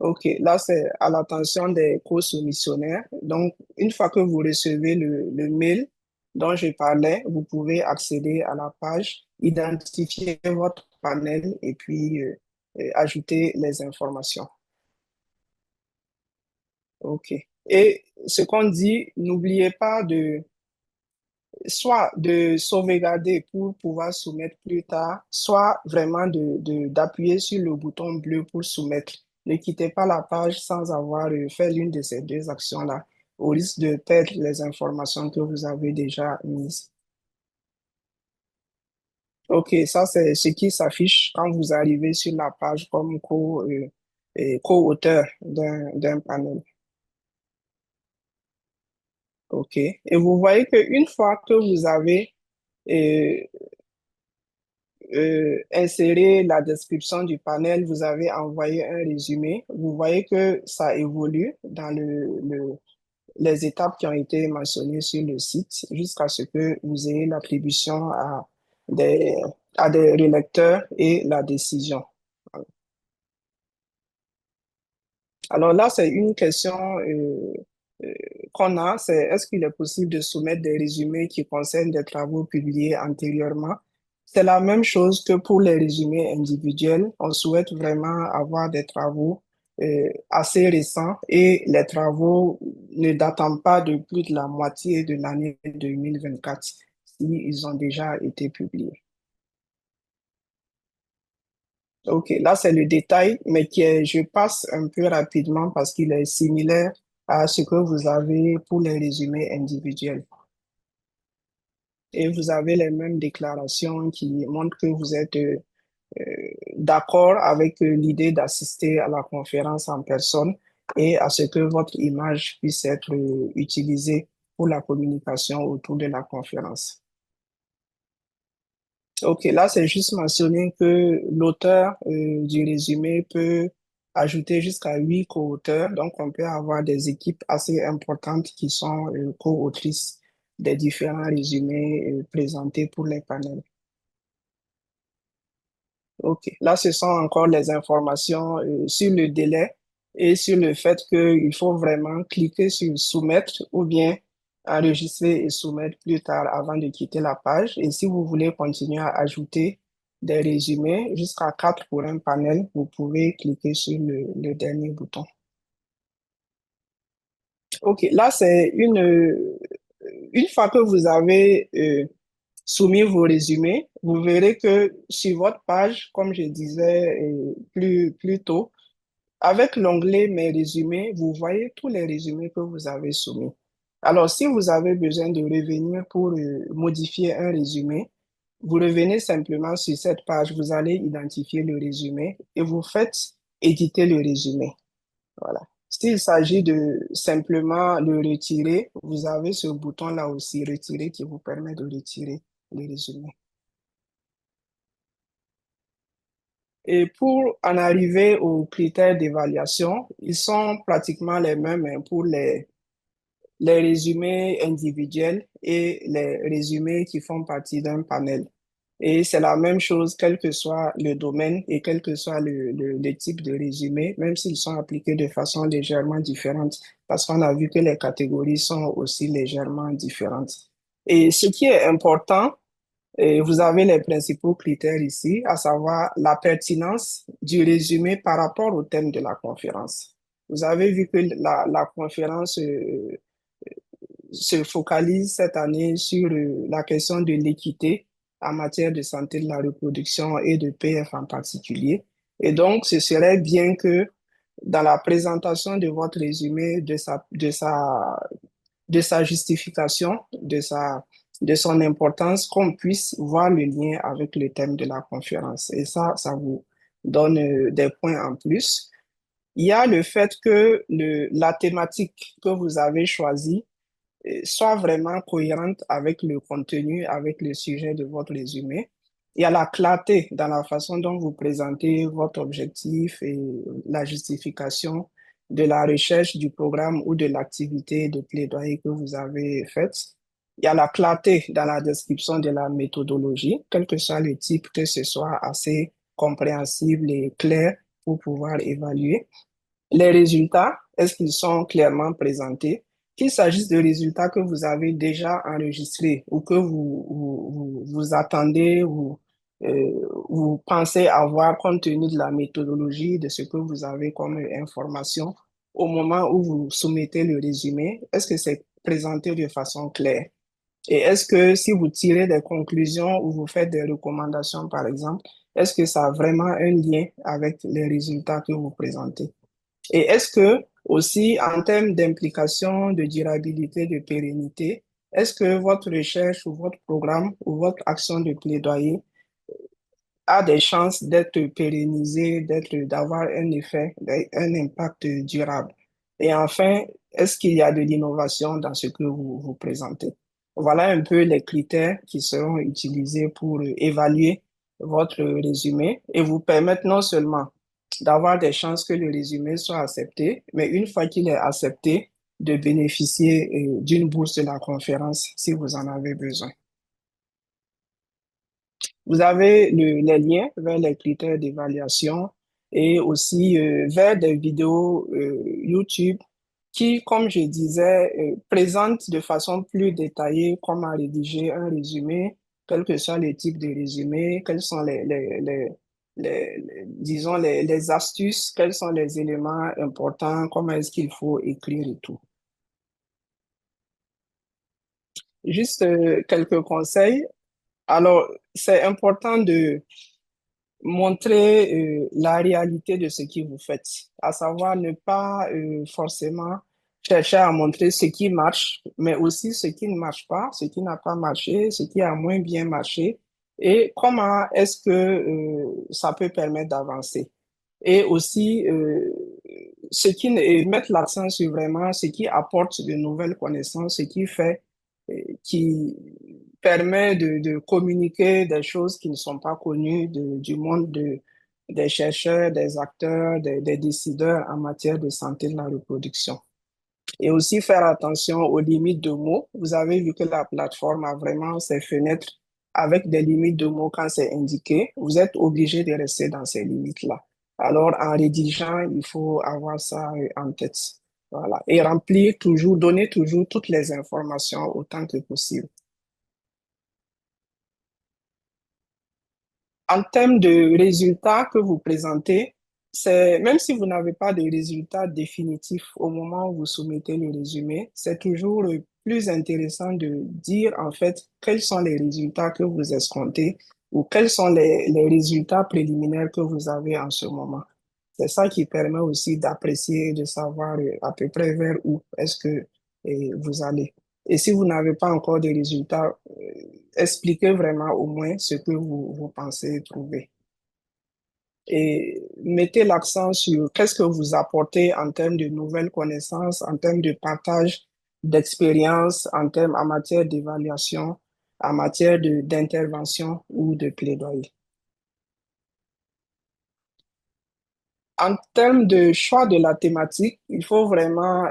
OK, là, c'est à l'attention des co-soumissionnaires. Donc, une fois que vous recevez le mail dont je parlais, vous pouvez accéder à la page, identifier votre panel et puis ajouter les informations. OK. Et ce qu'on dit, n'oubliez pas soit de sauvegarder pour pouvoir soumettre plus tard, soit vraiment d'appuyer sur le bouton bleu pour soumettre. Ne quittez pas la page sans avoir fait l'une de ces deux actions-là, au risque de perdre les informations que vous avez déjà mises. OK, ça c'est ce qui s'affiche quand vous arrivez sur la page comme co-auteur d'un panel. OK. Et vous voyez qu'une fois que vous avez euh, inséré la description du panel, vous avez envoyé un résumé. Vous voyez que ça évolue dans les étapes qui ont été mentionnées sur le site jusqu'à ce que vous ayez l'attribution des, à des relecteurs et la décision. Alors là, c'est une question euh, qu'on a, c'est est-ce qu'il est possible de soumettre des résumés qui concernent des travaux publiés antérieurement? C'est la même chose que pour les résumés individuels. On souhaite vraiment avoir des travaux assez récents et les travaux ne datant pas de plus de la moitié de l'année 2024 s'ils ont déjà été publiés. OK, là c'est le détail, mais je passe un peu rapidement parce qu'il est similaire à ce que vous avez pour les résumés individuels. Et vous avez les mêmes déclarations qui montrent que vous êtes d'accord avec l'idée d'assister à la conférence en personne et à ce que votre image puisse être utilisée pour la communication autour de la conférence. OK, là, c'est juste mentionné que l'auteur du résumé peut ajouter jusqu'à 8 co-auteurs. Donc, on peut avoir des équipes assez importantes qui sont co-autrices des différents résumés présentés pour les panels. OK, là, ce sont encore les informations sur le délai et sur le fait qu'il faut vraiment cliquer sur soumettre ou bien enregistrer et soumettre plus tard avant de quitter la page. Et si vous voulez continuer à ajouter des résumés jusqu'à 4 pour un panel, vous pouvez cliquer sur le dernier bouton. OK, là, c'est une fois que vous avez soumis vos résumés, vous verrez que sur votre page, comme je disais plus tôt, Avec l'onglet Mes résumés, vous voyez tous les résumés que vous avez soumis. Alors, si vous avez besoin de revenir pour modifier un résumé, vous revenez simplement sur cette page, vous allez identifier le résumé et vous faites éditer le résumé. Voilà. S'il s'agit de simplement le retirer, vous avez ce bouton-là aussi, retirer, qui vous permet de retirer le résumé. Et pour en arriver aux critères d'évaluation, ils sont pratiquement les mêmes hein, pour les résumés individuels et les résumés qui font partie d'un panel. Et c'est la même chose, quel que soit le domaine et quel que soit le type de résumé, même s'ils sont appliqués de façon légèrement différente, parce qu'on a vu que les catégories sont aussi légèrement différentes. Et ce qui est important, et vous avez les principaux critères ici, à savoir la pertinence du résumé par rapport au thème de la conférence. Vous avez vu que la conférence se focalise cette année sur la question de l'équité en matière de santé de la reproduction et de PF en particulier. Et donc, ce serait bien que dans la présentation de votre résumé, de sa justification, de son importance, qu'on puisse voir le lien avec le thème de la conférence. Et ça vous donne des points en plus. Il y a le fait que la thématique que vous avez choisie soit vraiment cohérente avec le contenu, avec le sujet de votre résumé. Il y a la clarté dans la façon dont vous présentez votre objectif et la justification de la recherche du programme ou de l'activité de plaidoyer que vous avez faite. Il y a la clarté dans la description de la méthodologie, quel que soit le type, que ce soit assez compréhensible et clair pour pouvoir évaluer. Les résultats, est-ce qu'ils sont clairement présentés? Qu'il s'agisse de résultats que vous avez déjà enregistrés ou que vous attendez ou vous pensez avoir compte tenu de la méthodologie, de ce que vous avez comme information au moment où vous soumettez le résumé, est-ce que c'est présenté de façon claire? Et est-ce que si vous tirez des conclusions ou vous faites des recommandations, par exemple, est-ce que ça a vraiment un lien avec les résultats que vous présentez? Et est-ce que aussi en termes d'implication, de durabilité, de pérennité, est-ce que votre recherche ou votre programme ou votre action de plaidoyer a des chances d'être pérennisé, d'avoir un effet, un impact durable? Et enfin, est-ce qu'il y a de l'innovation dans ce que vous présentez? Voilà un peu les critères qui seront utilisés pour évaluer votre résumé et vous permettre non seulement d'avoir des chances que le résumé soit accepté, mais une fois qu'il est accepté, de bénéficier d'une bourse de la conférence si vous en avez besoin. Vous avez les liens vers les critères d'évaluation et aussi vers des vidéos YouTube qui, comme je disais, présentent de façon plus détaillée comment rédiger un résumé, quel que soit le type de résumé, quels sont disons, les astuces, quels sont les éléments importants, comment est-ce qu'il faut écrire et tout. Juste quelques conseils. Alors, c'est important de montrer la réalité de ce que vous faites, à savoir ne pas forcément chercher à montrer ce qui marche, mais aussi ce qui ne marche pas, ce qui n'a pas marché, ce qui a moins bien marché, et comment est-ce que ça peut permettre d'avancer. Et aussi, et mettre l'accent sur vraiment ce qui apporte de nouvelles connaissances, ce qui fait, qui permet de communiquer des choses qui ne sont pas connues du monde des chercheurs, des acteurs, des décideurs en matière de santé de la reproduction. Et aussi faire attention aux limites de mots. Vous avez vu que la plateforme a vraiment ses fenêtres avec des limites de mots quand c'est indiqué. Vous êtes obligé de rester dans ces limites-là. Alors, en rédigeant, il faut avoir ça en tête. Voilà. Et remplir toujours, donner toujours toutes les informations autant que possible. En termes de résultats que vous présentez, c'est, même si vous n'avez pas de résultats définitifs au moment où vous soumettez le résumé, c'est toujours plus intéressant de dire en fait quels sont les résultats que vous escomptez ou quels sont les résultats préliminaires que vous avez en ce moment. C'est ça qui permet aussi d'apprécier et de savoir à peu près vers où est-ce que vous allez. Et si vous n'avez pas encore de résultats, expliquez vraiment au moins ce que vous pensez trouver. Et mettez l'accent sur qu'est-ce que vous apportez en termes de nouvelles connaissances, en termes de partage d'expérience, en matière d'évaluation, en matière d'intervention ou de plaidoyer. En termes de choix de la thématique, il faut vraiment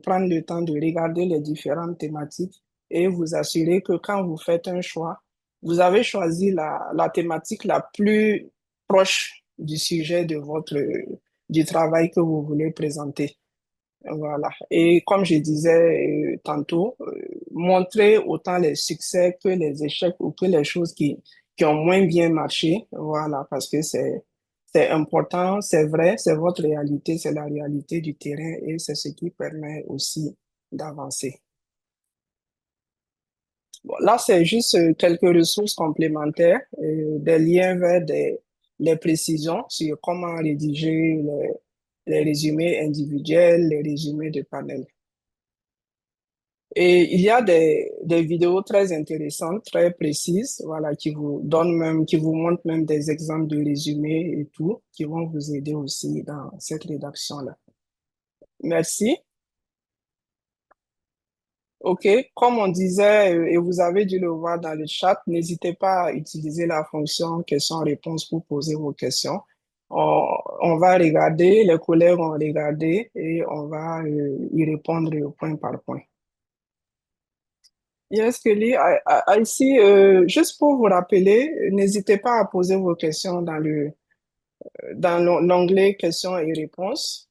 prendre le temps de regarder les différentes thématiques et vous assurer que quand vous faites un choix, vous avez choisi la thématique la plus proche du sujet du travail que vous voulez présenter. Voilà. Et comme je disais tantôt, montrer autant les succès que les échecs ou que les choses qui ont moins bien marché. Voilà, parce que c'est important, c'est vrai, c'est votre réalité, c'est la réalité du terrain et c'est ce qui permet aussi d'avancer. Bon, là, c'est juste quelques ressources complémentaires, des liens vers les précisions sur comment rédiger les résumés individuels, les résumés de panel. Et il y a des vidéos très intéressantes, très précises, voilà, qui vous montrent même des exemples de résumés et tout, qui vont vous aider aussi dans cette rédaction-là. Merci. OK. Comme on disait, et vous avez dû le voir dans le chat, n'hésitez pas à utiliser la fonction questions-réponses pour poser vos questions. On va regarder, les collègues vont regarder et on va y répondre point par point. Yes, Kelly, ici, juste pour vous rappeler, n'hésitez pas à poser vos questions dans l'onglet questions et réponses.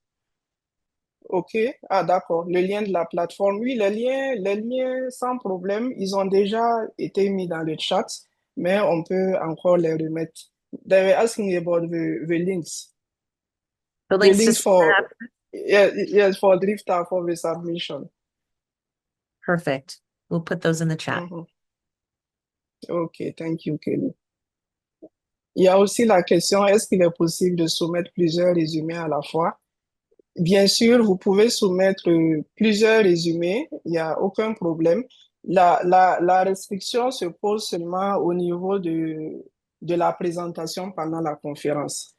OK. Ah, d'accord. Le lien de la plateforme. Oui, les liens, sans problème, ils ont déjà été mis dans le chat, mais on peut encore les remettre. They were asking about the links. The The links to links Snap. yes, for Drifter for the submission. Perfect. We'll put those in the chat. Mhm. OK, thank you, Kelly. Il y a aussi la question, est-ce qu'il est possible de soumettre plusieurs résumés à la fois? Bien sûr, vous pouvez soumettre plusieurs résumés, il n'y a aucun problème. La restriction se pose seulement au niveau de la présentation pendant la conférence.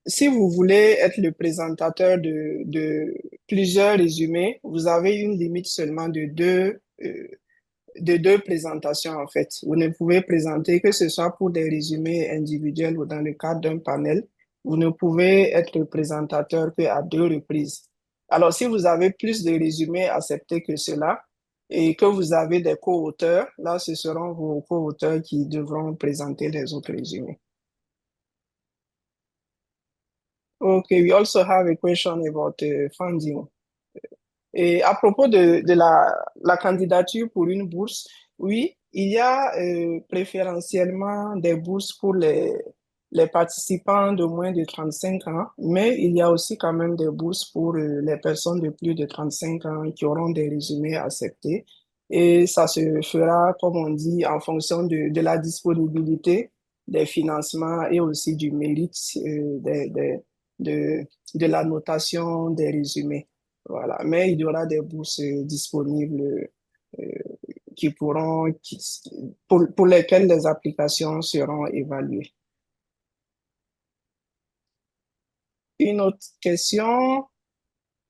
Si vous voulez être le présentateur de plusieurs résumés, vous avez une limite seulement de deux présentations en fait. Vous ne pouvez présenter que ce soit pour des résumés individuels ou dans le cadre d'un panel. Vous ne pouvez être présentateur qu'à deux reprises. Alors, si vous avez plus de résumés acceptés que cela et que vous avez des co-auteurs, là, ce seront vos co-auteurs qui devront présenter les autres résumés. Okay, we also have a question about funding. Et à propos de la candidature pour une bourse, oui, il y a préférentiellement des bourses pour les participants de moins de 35 ans, mais il y a aussi quand même des bourses pour les personnes de plus de 35 ans qui auront des résumés acceptés. Et ça se fera, comme on dit, en fonction de la disponibilité des financements et aussi du mérite de la notation des résumés. Voilà. Mais il y aura des bourses disponibles euh, pour lesquelles les applications seront évaluées. Une autre question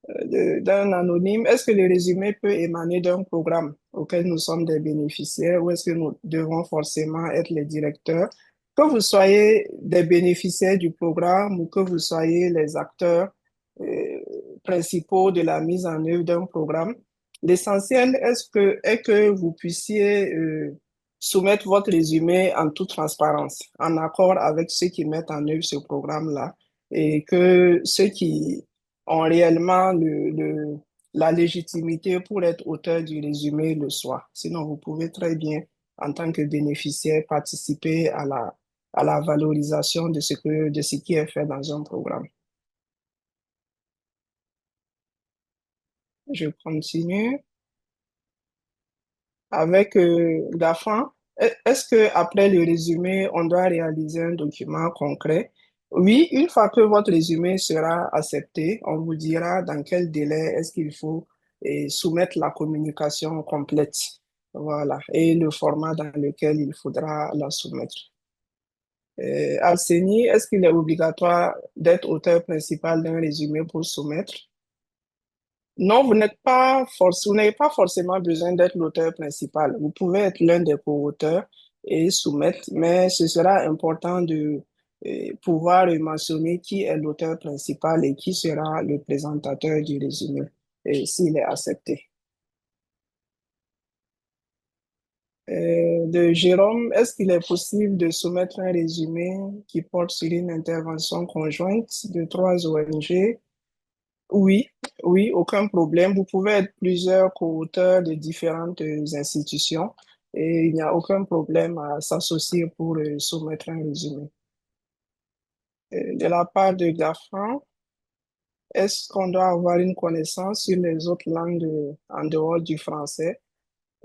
d'un anonyme. Est-ce que le résumé peut émaner d'un programme auquel nous sommes des bénéficiaires ou est-ce que nous devons forcément être les directeurs? Que vous soyez des bénéficiaires du programme ou que vous soyez les acteurs euh, principaux de la mise en œuvre d'un programme, l'essentiel est que vous puissiez soumettre votre résumé en toute transparence, en accord avec ceux qui mettent en œuvre ce programme-là et que ceux qui ont réellement la légitimité pour être auteur du résumé le soient. Sinon, vous pouvez très bien, en tant que bénéficiaire, participer à la valorisation de ce qui est fait dans un programme. Je continue avec Gafan. Est-ce que après le résumé, on doit réaliser un document concret? Oui, une fois que votre résumé sera accepté, on vous dira dans quel délai est-ce qu'il faut soumettre la communication complète. Voilà, et le format dans lequel il faudra la soumettre. Arsenie, est-ce qu'il est obligatoire d'être auteur principal d'un résumé pour soumettre? Non, vous n'avez pas forcément besoin d'être l'auteur principal. Vous pouvez être l'un des co-auteurs et soumettre, mais ce sera important de pouvoir mentionner qui est l'auteur principal et qui sera le présentateur du résumé, et s'il est accepté. De Jérôme, est-ce qu'il est possible de soumettre un résumé qui porte sur une intervention conjointe de 3 ONG? Oui, oui, aucun problème. Vous pouvez être plusieurs co-auteurs de différentes institutions et il n'y a aucun problème à s'associer pour soumettre un résumé. De la part de Gafran, est-ce qu'on doit avoir une connaissance sur les autres langues en dehors du français?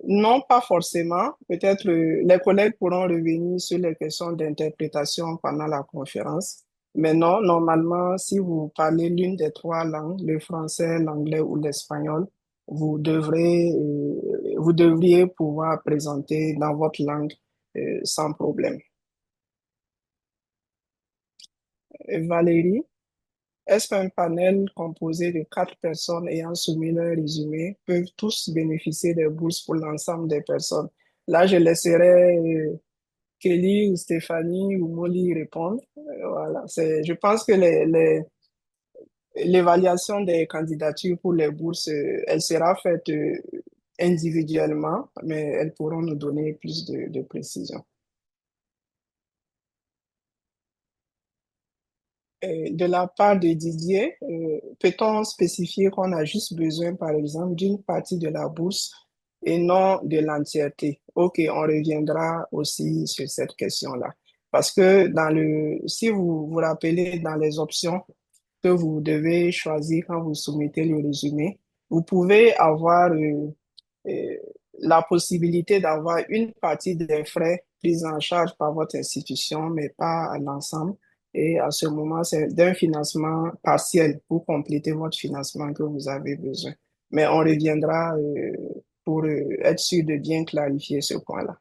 Non, pas forcément. Peut-être les collègues pourront revenir sur les questions d'interprétation pendant la conférence. Mais non, normalement, si vous parlez l'une des 3 langues, le français, l'anglais ou l'espagnol, vous devriez pouvoir présenter dans votre langue sans problème. Valérie, est-ce qu'un panel composé de 4 personnes ayant soumis leur résumé peuvent tous bénéficier des bourses pour l'ensemble des personnes? Là, je laisserai Kelly ou Stéphanie ou Molly répondre. Voilà, je pense que l'évaluation des candidatures pour les bourses, elle sera faite individuellement, mais elles pourront nous donner plus de précision. De la part de Didier, peut-on spécifier qu'on a juste besoin, par exemple, d'une partie de la bourse et non de l'entièreté? OK, on reviendra aussi sur cette question-là. Parce que si vous vous rappelez dans les options que vous devez choisir quand vous soumettez le résumé, vous pouvez avoir euh, la possibilité d'avoir une partie des frais pris en charge par votre institution, mais pas à l'ensemble. Et à ce moment, c'est d'un financement partiel pour compléter votre financement que vous avez besoin. Mais on reviendra pour être sûr de bien clarifier ce point-là.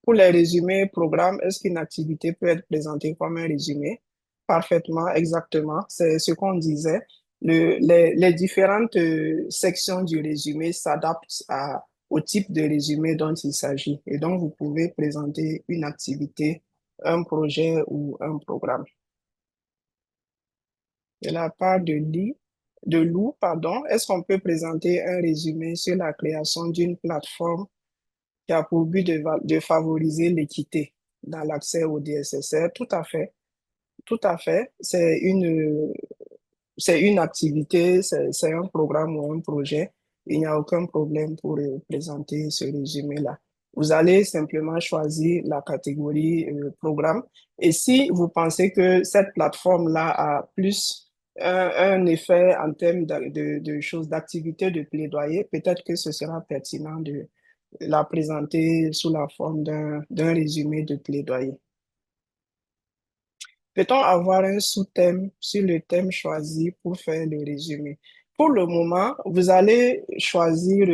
Pour les résumés programmes, est-ce qu'une activité peut être présentée comme un résumé? Parfaitement, exactement. C'est ce qu'on disait. Les différentes sections du résumé s'adaptent au type de résumé dont il s'agit. Et donc, vous pouvez présenter une activité, un projet ou un programme. De la part de Lou, pardon, est-ce qu'on peut présenter un résumé sur la création d'une plateforme qui a pour but de favoriser l'équité dans l'accès au DSSR? Tout à fait, tout à fait. C'est une activité, c'est un programme ou un projet. Il n'y a aucun problème pour présenter ce résumé-là. Vous allez simplement choisir la catégorie programme. Et si vous pensez que cette plateforme-là a plus un effet en termes de choses, d'activité de plaidoyer, peut-être que ce sera pertinent de la présenter sous la forme d'un résumé de plaidoyer. Peut-on avoir un sous-thème sur le thème choisi pour faire le résumé? Pour le moment, vous allez choisir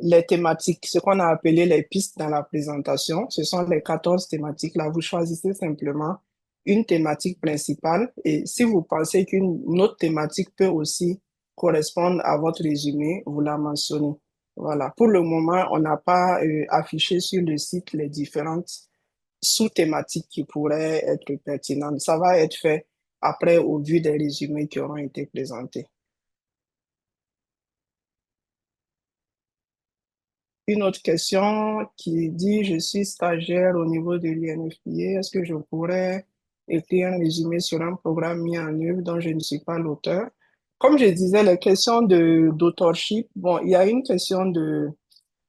les thématiques, ce qu'on a appelé les pistes dans la présentation. Ce sont les 14 thématiques là. Vous choisissez simplement une thématique principale et si vous pensez qu'une autre thématique peut aussi correspondre à votre résumé, vous la mentionnez. Voilà. Pour le moment, on n'a pas affiché sur le site les différentes sous-thématiques qui pourraient être pertinentes. Ça va être fait après au vu des résumés qui auront été présentés. Une autre question qui dit, je suis stagiaire au niveau de l'INFPA, est-ce que je pourrais écrire un résumé sur un programme mis en œuvre dont je ne suis pas l'auteur? Comme je disais, les questions d'autorship, bon, il y a une question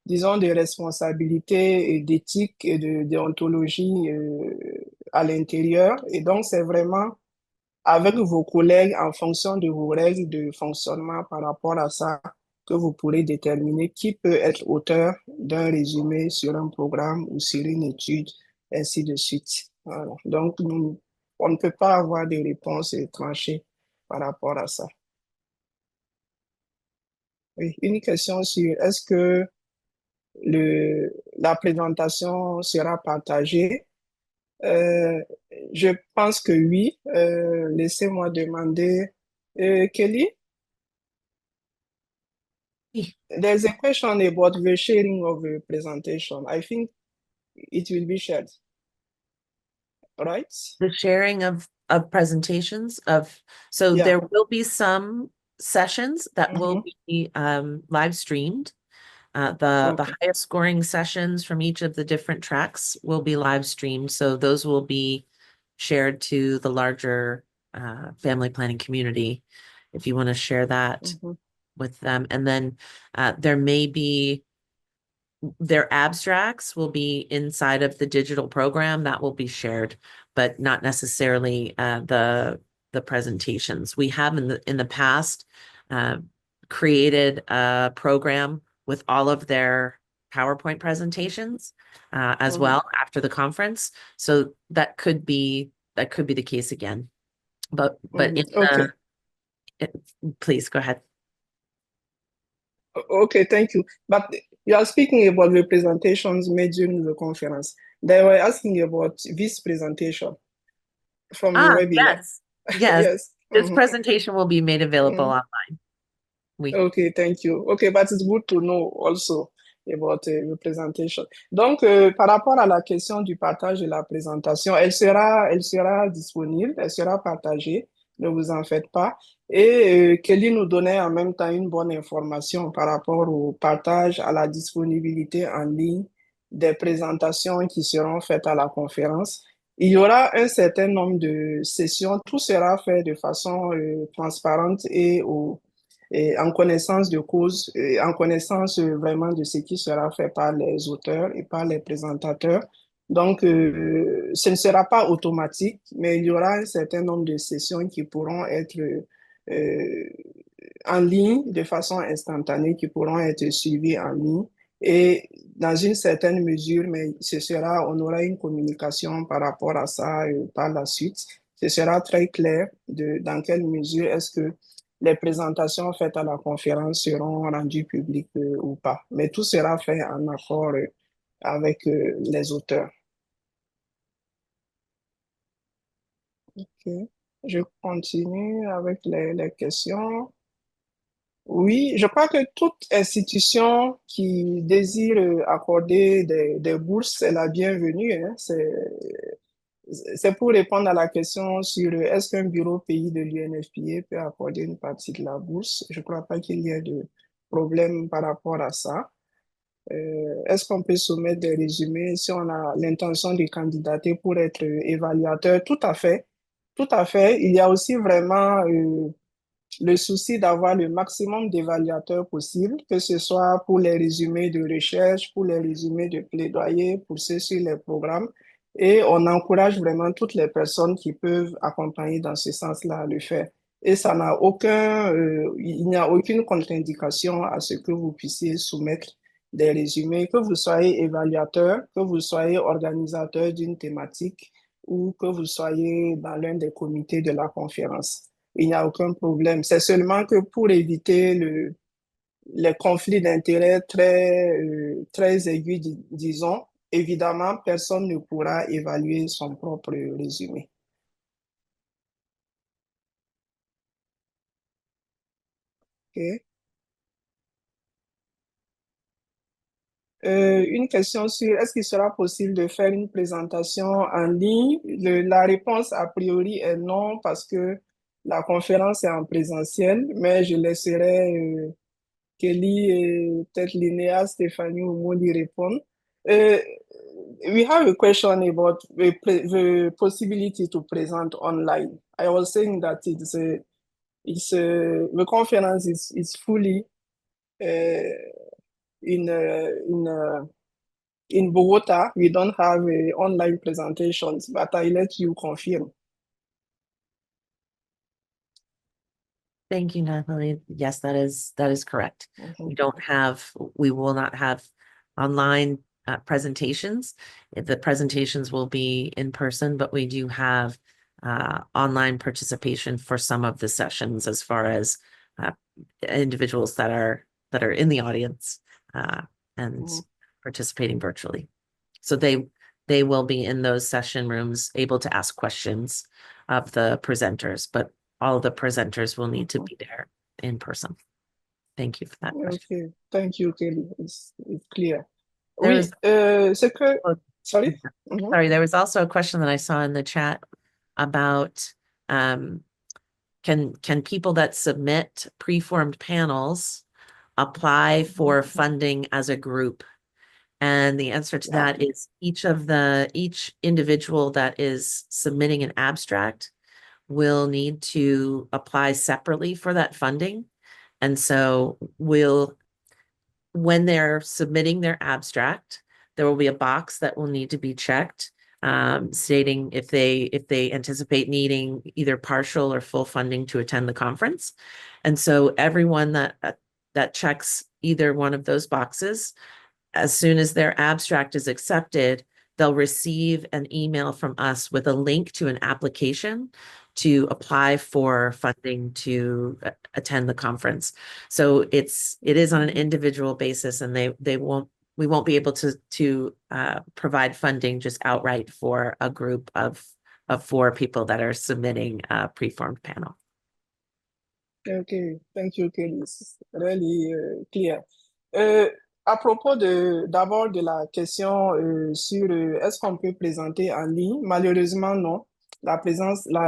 disons, de responsabilité et d'éthique et de déontologie à l'intérieur. Et donc, c'est vraiment avec vos collègues en fonction de vos règles de fonctionnement par rapport à ça que vous pourrez déterminer qui peut être auteur d'un résumé sur un programme ou sur une étude ainsi de suite. Voilà. Donc, on ne peut pas avoir de réponse tranchée par rapport à ça. Oui, une question sur est-ce que la présentation sera partagée? Euh, je pense que oui. Laissez-moi demander. Kelly, Oui. there's a question about the sharing of the presentation. I think it will be shared, right? The sharing of presentations so Yeah. there will be some sessions that will Mm-hmm. be live streamed. The Okay. highest scoring sessions from each of the different tracks will be live streamed, so those will be shared to the larger family planning community if you want to share that Mm-hmm. with them. And then there may be their abstracts will be inside of the digital program that will be shared, but not necessarily the presentations. We have in the past uh, created a program with all of their PowerPoint presentations as Mm-hmm. well after the conference. So that could be the case again. But Mm-hmm. in Okay. please go ahead. Okay, thank you. But you are speaking about the presentations made during the conference. They were asking about this presentation from the webinar. Yes. Yes. Yes. This Mm-hmm. presentation will be made available Mm-hmm. online. Oui. Okay, thank you. Okay, but it's good to know also about the presentation. Donc, par rapport à la question du partage de la présentation, elle sera disponible, elle sera partagée, ne vous en faites pas. Et Kelly nous donnait en même temps une bonne information par rapport au partage, à la disponibilité en ligne des présentations qui seront faites à la conférence. Il y aura un certain nombre de sessions, tout sera fait de façon transparente et en connaissance de cause, et en connaissance vraiment de ce qui sera fait par les auteurs et par les présentateurs. Donc, ce ne sera pas automatique, mais il y aura un certain nombre de sessions qui pourront être euh, en ligne de façon instantanée, qui pourront être suivies en ligne. Et dans une certaine mesure, mais on aura une communication par rapport à ça par la suite. Ce sera très clair dans quelle mesure est-ce que les présentations faites à la conférence seront rendues publiques ou pas. Mais tout sera fait en accord avec les auteurs. Ok. Je continue avec les questions. Oui, je crois que toute institution qui désire accorder des bourses est la bienvenue, hein. C'est pour répondre à la question sur est-ce qu'un bureau pays de l'UNFPA peut accorder une partie de la bourse. Je ne crois pas qu'il y ait de problème par rapport à ça. Est-ce qu'on peut soumettre des résumés si on a l'intention de candidater pour être évaluateur? Tout à fait. Tout à fait. Il y a aussi vraiment le souci d'avoir le maximum d'évaluateurs possible, que ce soit pour les résumés de recherche, pour les résumés de plaidoyer, pour ceux sur les programmes. Et on encourage vraiment toutes les personnes qui peuvent accompagner dans ce sens-là à le faire. Et il n'y a aucune contre-indication à ce que vous puissiez soumettre des résumés, que vous soyez évaluateur, que vous soyez organisateur d'une thématique ou que vous soyez dans l'un des comités de la conférence. Il n'y a aucun problème. C'est seulement que pour éviter les conflits d'intérêts très aigus, disons, évidemment, personne ne pourra évaluer son propre résumé. OK. Une question sur est-ce qu'il sera possible de faire une présentation en ligne? La réponse a priori est non parce que la conférence est en présentiel, mais je laisserai Kelly et peut-être Linnea, Stéphanie ou Molly répondre. Uh, we have a question about the possibility to present online. I was saying that the conference is fully in in in Bogota. We don't have online presentations, but I let you confirm. Thank you, Nathalie. Yes, that is correct. Mhm. We will not have online presentations. The presentations will be in person, but we do have online participation for some of the sessions as far as individuals that are in the audience and participating virtually. So they will be in those session rooms able to ask questions of the presenters, but all of the presenters will need to be there in person. Thank you for that question. Okay, thank you, Kelly. It's clear. There Oui, was c'est que, sorry? sorry, there was also a question that I saw in the chat about can people that submit preformed panels apply for funding as a group? And the answer to that is each individual that is submitting an abstract will need to apply separately for that funding. And so when they're submitting their abstract, there will be a box that will need to be checked, stating if they anticipate needing either partial or full funding to attend the conference. And so everyone that checks either one of those boxes, as soon as their abstract is accepted, they'll receive an email from us with a link to an application to apply for funding to attend the conference. So it is on an individual basis, and we won't be able to provide funding just outright for a group of 4 people that are submitting a preformed panel. Okay, thank you, Kelly. It's really clear. À propos d'abord de la question sur est-ce qu'on peut présenter en ligne? Malheureusement, non. La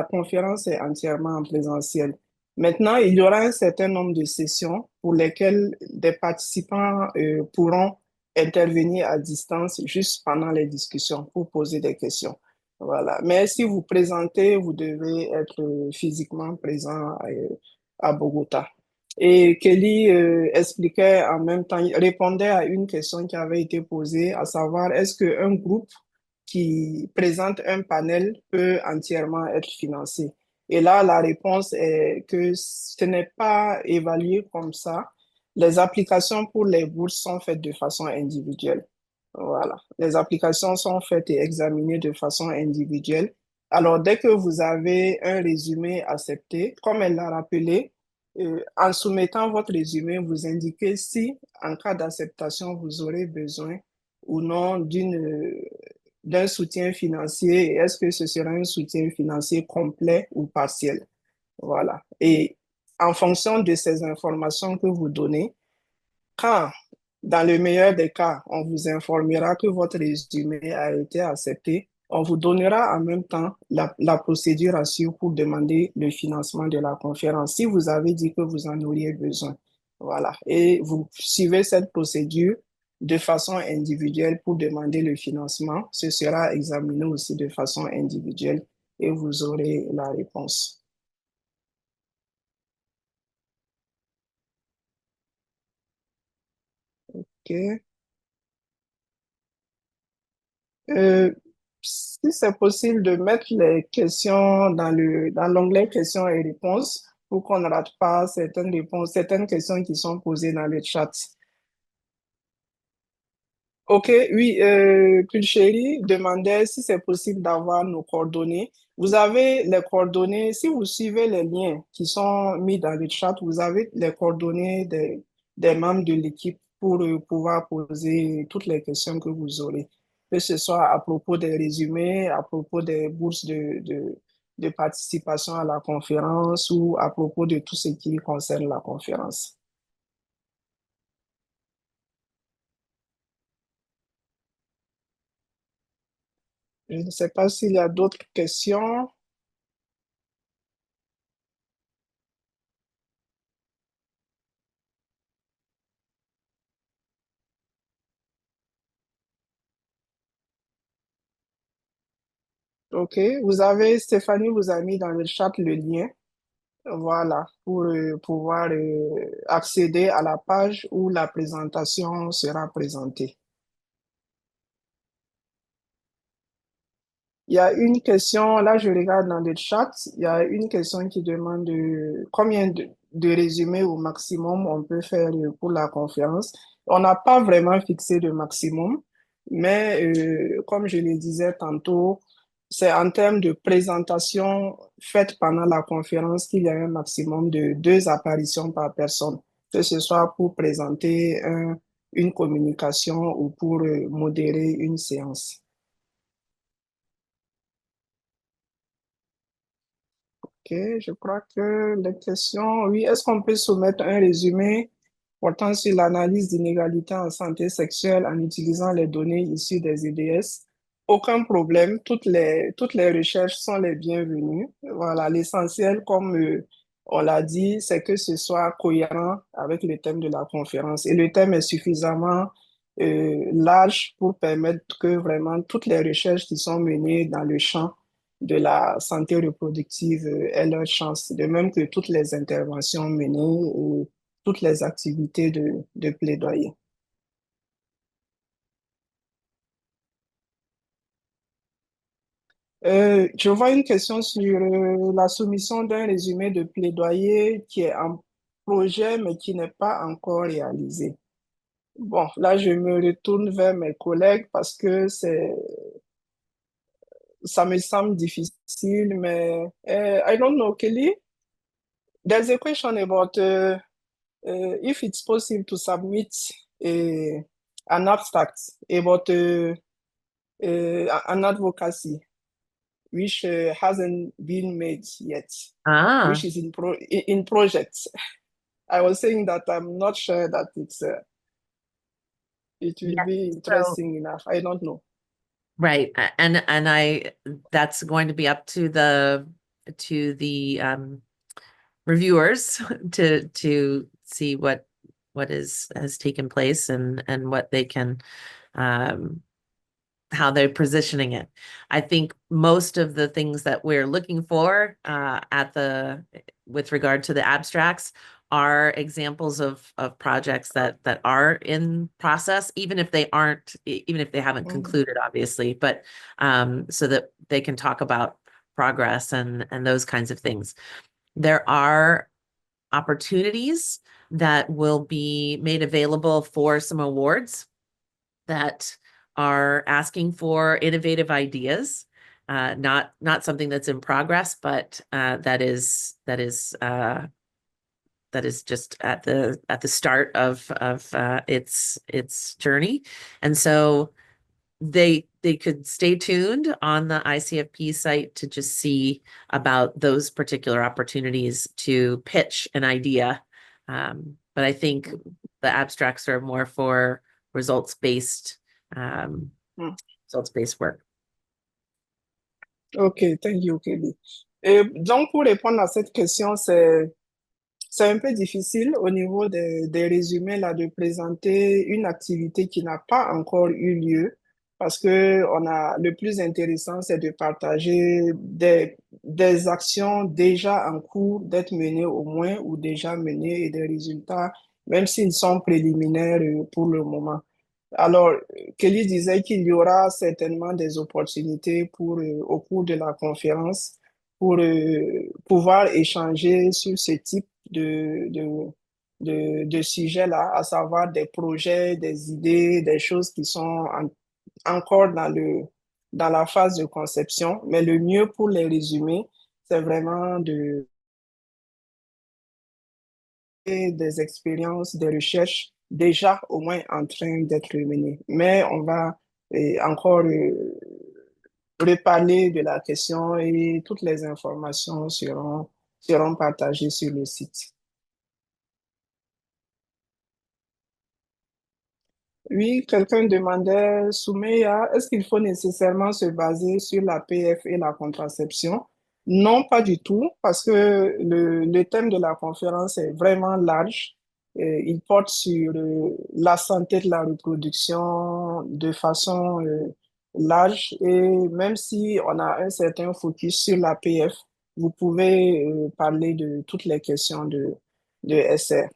conférence est entièrement en présentiel. Maintenant, il y aura un certain nombre de sessions pour lesquelles des participants pourront intervenir à distance juste pendant les discussions pour poser des questions. Voilà. Mais si vous présentez, vous devez être physiquement présent à Bogota. Et Kelly expliquait en même temps, il répondait à une question qui avait été posée, à savoir est-ce qu'un groupe qui présente un panel peut entièrement être financé? Et là, la réponse est que ce n'est pas évalué comme ça. Les applications pour les bourses sont faites de façon individuelle. Voilà. Les applications sont faites et examinées de façon individuelle. Alors, dès que vous avez un résumé accepté, comme elle l'a rappelé, en soumettant votre résumé, vous indiquez si, en cas d'acceptation, vous aurez besoin ou non d'un soutien financier et est-ce que ce sera un soutien financier complet ou partiel. Voilà. Et en fonction de ces informations que vous donnez, quand, dans le meilleur des cas, on vous informera que votre résumé a été accepté, on vous donnera en même temps la procédure à suivre pour demander le financement de la conférence si vous avez dit que vous en auriez besoin. Voilà. Et vous suivez cette procédure de façon individuelle pour demander le financement. Ce sera examiné aussi de façon individuelle et vous aurez la réponse. OK. Si c'est possible de mettre les questions dans l'onglet questions et réponses pour qu'on ne rate pas certaines questions qui sont posées dans le chat. OK, oui, Pulchéri demandait si c'est possible d'avoir nos coordonnées. Vous avez les coordonnées, si vous suivez les liens qui sont mis dans le chat, vous avez les coordonnées des membres de l'équipe pour pouvoir poser toutes les questions que vous aurez, que ce soit à propos des résumés, à propos des bourses de participation à la conférence ou à propos de tout ce qui concerne la conférence. Je ne sais pas s'il y a d'autres questions. OK, Stéphanie vous a mis dans le chat le lien, voilà, pour pouvoir accéder à la page où la présentation sera présentée. Il y a une question, là je regarde dans le chat, il y a une question qui demande combien de résumés au maximum on peut faire pour la conférence. On n'a pas vraiment fixé de maximum. Mais comme je le disais tantôt, c'est en termes de présentation faite pendant la conférence qu'il y a un maximum de 2 apparitions par personne, que ce soit pour présenter une communication ou pour modérer une séance. Ok, je crois que les questions, oui, est-ce qu'on peut soumettre un résumé portant sur l'analyse d'inégalités en santé sexuelle en utilisant les données issues des EDS? Aucun problème, toutes les recherches sont les bienvenues. Voilà, l'essentiel, comme on l'a dit, c'est que ce soit cohérent avec le thème de la conférence. Et le thème est suffisamment large pour permettre que vraiment toutes les recherches qui sont menées dans le champ de la santé reproductive aient leur chance, de même que toutes les interventions menées et toutes les activités de plaidoyer. Je vois une question sur la soumission d'un résumé de plaidoyer qui est en projet mais qui n'est pas encore réalisé. Bon, là, je me retourne vers mes collègues parce que ça me semble difficile, mais I don't know, Kelly. There's a question about if it's possible to submit a, an abstract about an advocacy which hasn't been made yet, which Ah, is in project. I was saying that I'm not sure that it will yeah. be So, interesting enough. I don't know. right. And I that's going to be up to the reviewers to see what is has taken place and what they can um how they're positioning it. I think most of the things that we're looking for at the with regard to the abstracts are examples of projects that are in process, even if they aren't, even if they haven't Mhm. concluded, obviously, but so that they can talk about progress and those kinds of things. There are opportunities that will be made available for some awards that are asking for innovative ideas. Not something that's in progress, but that is just at the start of its journey, and so they could stay tuned on the ICFP site to just see about those particular opportunities to pitch an idea. But I think the abstracts are more for results-based um, Mm. results-based work. Ok, thank you, Kelly. Et donc, pour répondre à cette question, c'est un peu difficile au niveau des résumés là de présenter une activité qui n'a pas encore eu lieu parce que le plus intéressant, c'est de partager des actions déjà en cours d'être menées au moins ou déjà menées et des résultats, même s'ils sont préliminaires pour le moment. Alors, Kelly disait qu'il y aura certainement des opportunités au cours de la conférence pour pouvoir échanger sur ce type de sujet-là, à savoir des projets, des idées, des choses qui sont encore dans la phase de conception. Mais le mieux pour les résumer, c'est vraiment des expériences, des recherches déjà au moins en train d'être menées. Mais on va encore reparler de la question et toutes les informations seront partagées sur le site. Oui, quelqu'un demandait, Soumeya, est-ce qu'il faut nécessairement se baser sur la PF et la contraception? Non, pas du tout, parce que le thème de la conférence est vraiment large. Il porte sur la santé de la reproduction de façon large et même si on a un certain focus sur la PF, vous pouvez parler de toutes les questions de SR.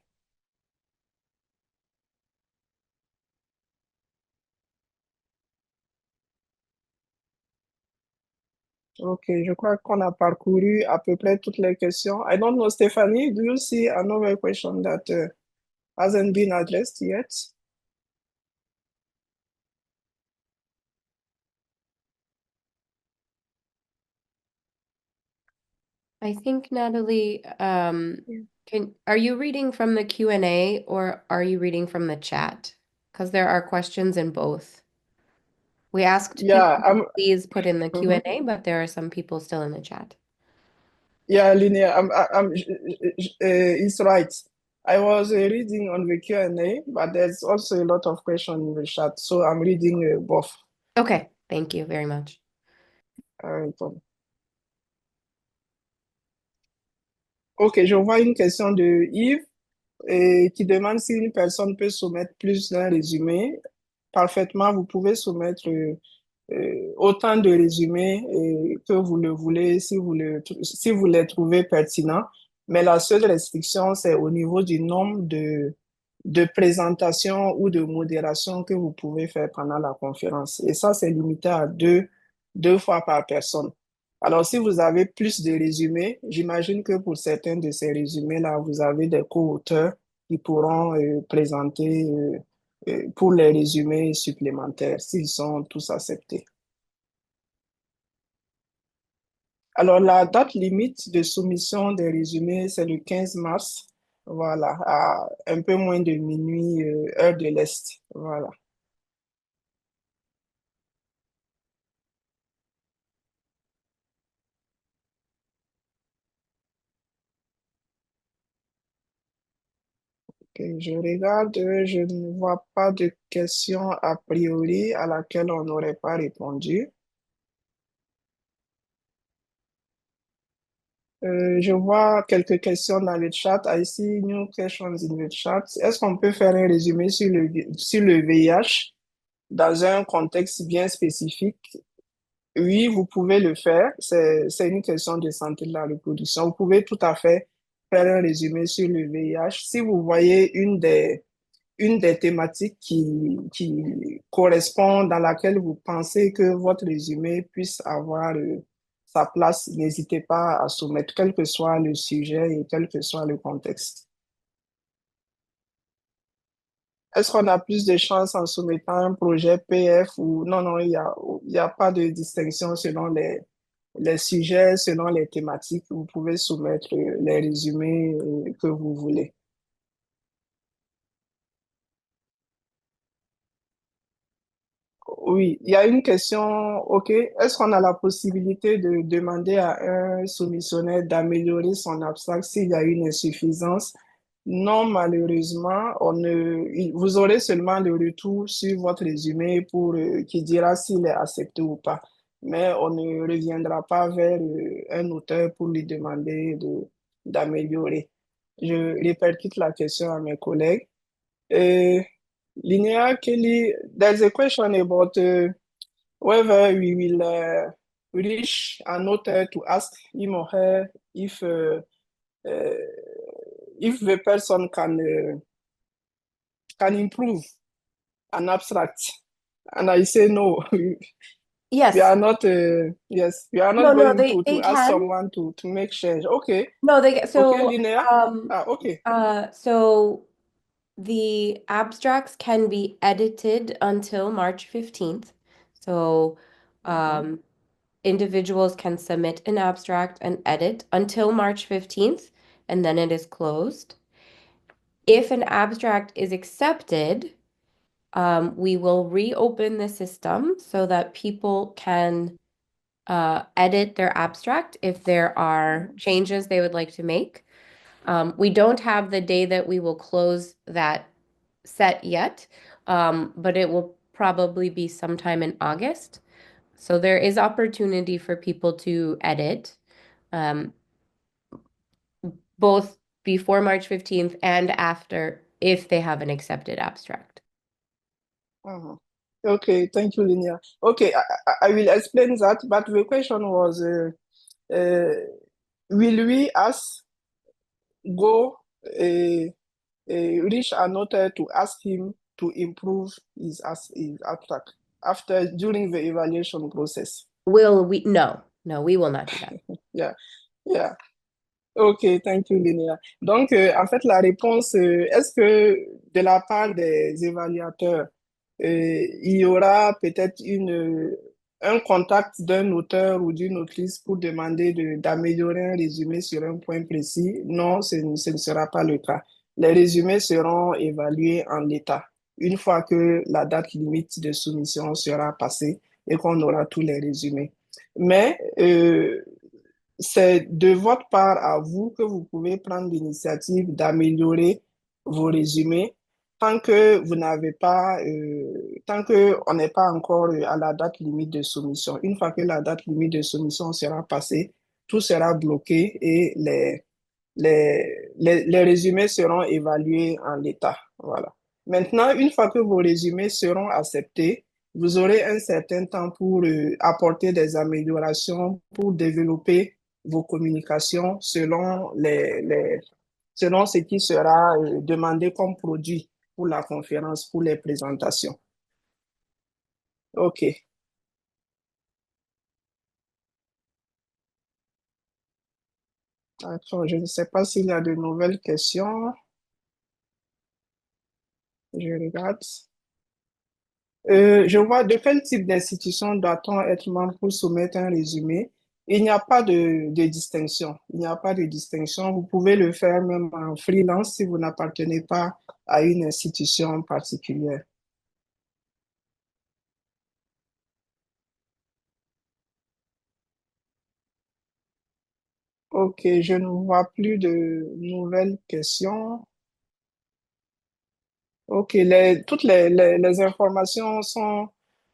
Ok, je crois qu'on a parcouru à peu près toutes les questions. I don't know, Stephanie, do you see another question that hasn't been addressed yet? I think, Natalie, are you reading from the Q&A or are you reading from the chat? Because there are questions in both. We asked Yeah, people to please put in the mhm. Q&A, but there are some people still in the chat. Yeah, Linnea, it's right. I was reading on the Q&A, but there's also a lot of questions in the chat, so I'm reading both. Okay, thank you very much. Bon. Ok, je vois une question de Yves qui demande si une personne peut soumettre plus d'un résumé. Parfaitement, vous pouvez soumettre autant de résumés que vous le voulez si vous les trouvez pertinents. Mais la seule restriction, c'est au niveau du nombre de présentations ou de modération que vous pouvez faire pendant la conférence. Et ça, c'est limité à deux fois par personne. Alors, si vous avez plus de résumés, j'imagine que pour certains de ces résumés-là, vous avez des co-auteurs qui pourront présenter pour les résumés supplémentaires s'ils sont tous acceptés. Alors, la date limite de soumission des résumés, c'est le 15 mars, voilà, à un peu moins de minuit, heure de l'Est. Voilà. Ok, je regarde, je ne vois pas de questions a priori à laquelle on n'aurait pas répondu. Je vois quelques questions dans le chat. I see new questions in the chat. Est-ce qu'on peut faire un résumé sur le VIH dans un contexte bien spécifique? Oui, vous pouvez le faire. C'est une question de santé de la reproduction. Vous pouvez tout à fait faire un résumé sur le VIH. Si vous voyez une des thématiques qui correspond, dans laquelle vous pensez que votre résumé puisse avoir sa place, n'hésitez pas à soumettre, quel que soit le sujet et quel que soit le contexte. Est-ce qu'on a plus de chances en soumettant un projet PF ou non, non, il y a pas de distinction selon les sujets, selon les thématiques. Vous pouvez soumettre les résumés que vous voulez. Oui, il y a une question, OK. Est-ce qu'on a la possibilité de demander à un soumissionnaire d'améliorer son abstract s'il y a une insuffisance? Non, malheureusement, vous aurez seulement le retour sur votre résumé qui dira s'il est accepté ou pas. Mais on ne reviendra pas vers un auteur pour lui demander d'améliorer. Je répercute la question à mes collègues. Euh, Linnea Kelly, there's a question about whether we will reach an author to ask him or her uh, if the person can improve an abstract. And I say no, Yes. we are not. Yes, we are not No, going they to ask can. someone to make change. Okay, No, okay, Linnea. Okay. So the abstracts can be edited until March 15th. So Mhm. individuals can submit an abstract and edit until March 15th, and then it is closed. If an abstract is accepted, we will reopen the system so that people can edit their abstract if there are changes they would like to make. We don't have the day that we will close that set yet, but it will probably be sometime in August. So there is opportunity for people to edit, both before March 15th and after if they have an accepted abstract. Mhm. Okay, thank you, Linnea. Okay, I will explain that, but the question was, uh, will we ask go reach an author to ask him to improve his abstract during the evaluation process? Will we? No, we will not do that. Yeah, yeah. Ok, thank you, Linnea. Donc, en fait, la réponse, est-ce que de la part des évaluateurs, il y aura peut-être un contact d'un auteur ou d'une autrice pour demander d'améliorer un résumé sur un point précis, non, ce ne sera pas le cas. Les résumés seront évalués en l'état, une fois que la date limite de soumission sera passée et qu'on aura tous les résumés. Mais c'est de votre part à vous que vous pouvez prendre l'initiative d'améliorer vos résumés tant que vous n'avez pas, tant que on n'est pas encore à la date limite de soumission. Une fois que la date limite de soumission sera passée, tout sera bloqué et les résumés seront évalués en l'état. Voilà. Maintenant, une fois que vos résumés seront acceptés, vous aurez un certain temps pour apporter des améliorations, pour développer vos communications selon ce qui sera demandé comme produit pour la conférence, pour les présentations. OK. Attends, je ne sais pas s'il y a de nouvelles questions. Je regarde. Je vois de quel type d'institution doit-on être membre pour soumettre un résumé. Il n'y a pas de distinction. Il n'y a pas de distinction. Vous pouvez le faire même en freelance si vous n'appartenez pas à une institution particulière. OK, je ne vois plus de nouvelles questions. OK, toutes les informations sont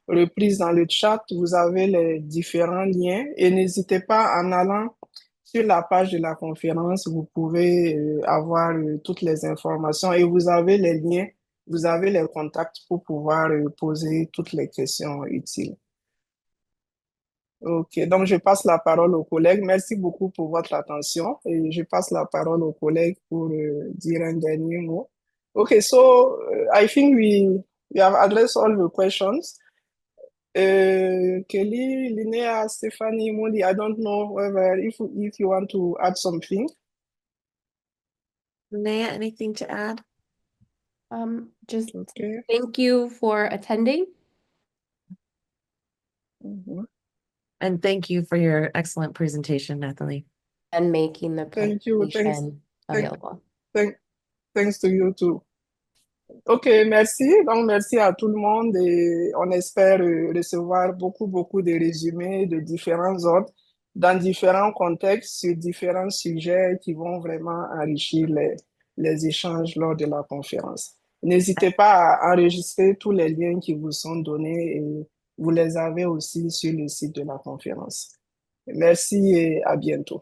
reprises dans le chat. Vous avez les différents liens et n'hésitez pas en allant sur la page de la conférence, vous pouvez avoir toutes les informations et vous avez les liens, vous avez les contacts pour pouvoir poser toutes les questions utiles. OK, donc je passe la parole aux collègues. Merci beaucoup pour votre attention et je passe la parole aux collègues pour dire un dernier mot. Okay, so I think we have addressed all the questions. Kelly, Linnea, Stephanie, Molly, I don't know whether if you want to add something. Naya, anything to add? Just Okay. thank you for attending. Mhm. And thank you for your excellent presentation, Nathalie. And making the Thank you. presentation Thank, available. thanks to you too. Ok, merci. Donc, merci à tout le monde et on espère recevoir beaucoup de résumés de différents ordres dans différents contextes sur différents sujets qui vont vraiment enrichir les échanges lors de la conférence. N'hésitez pas à enregistrer tous les liens qui vous sont donnés et vous les avez aussi sur le site de la conférence. Merci et à bientôt.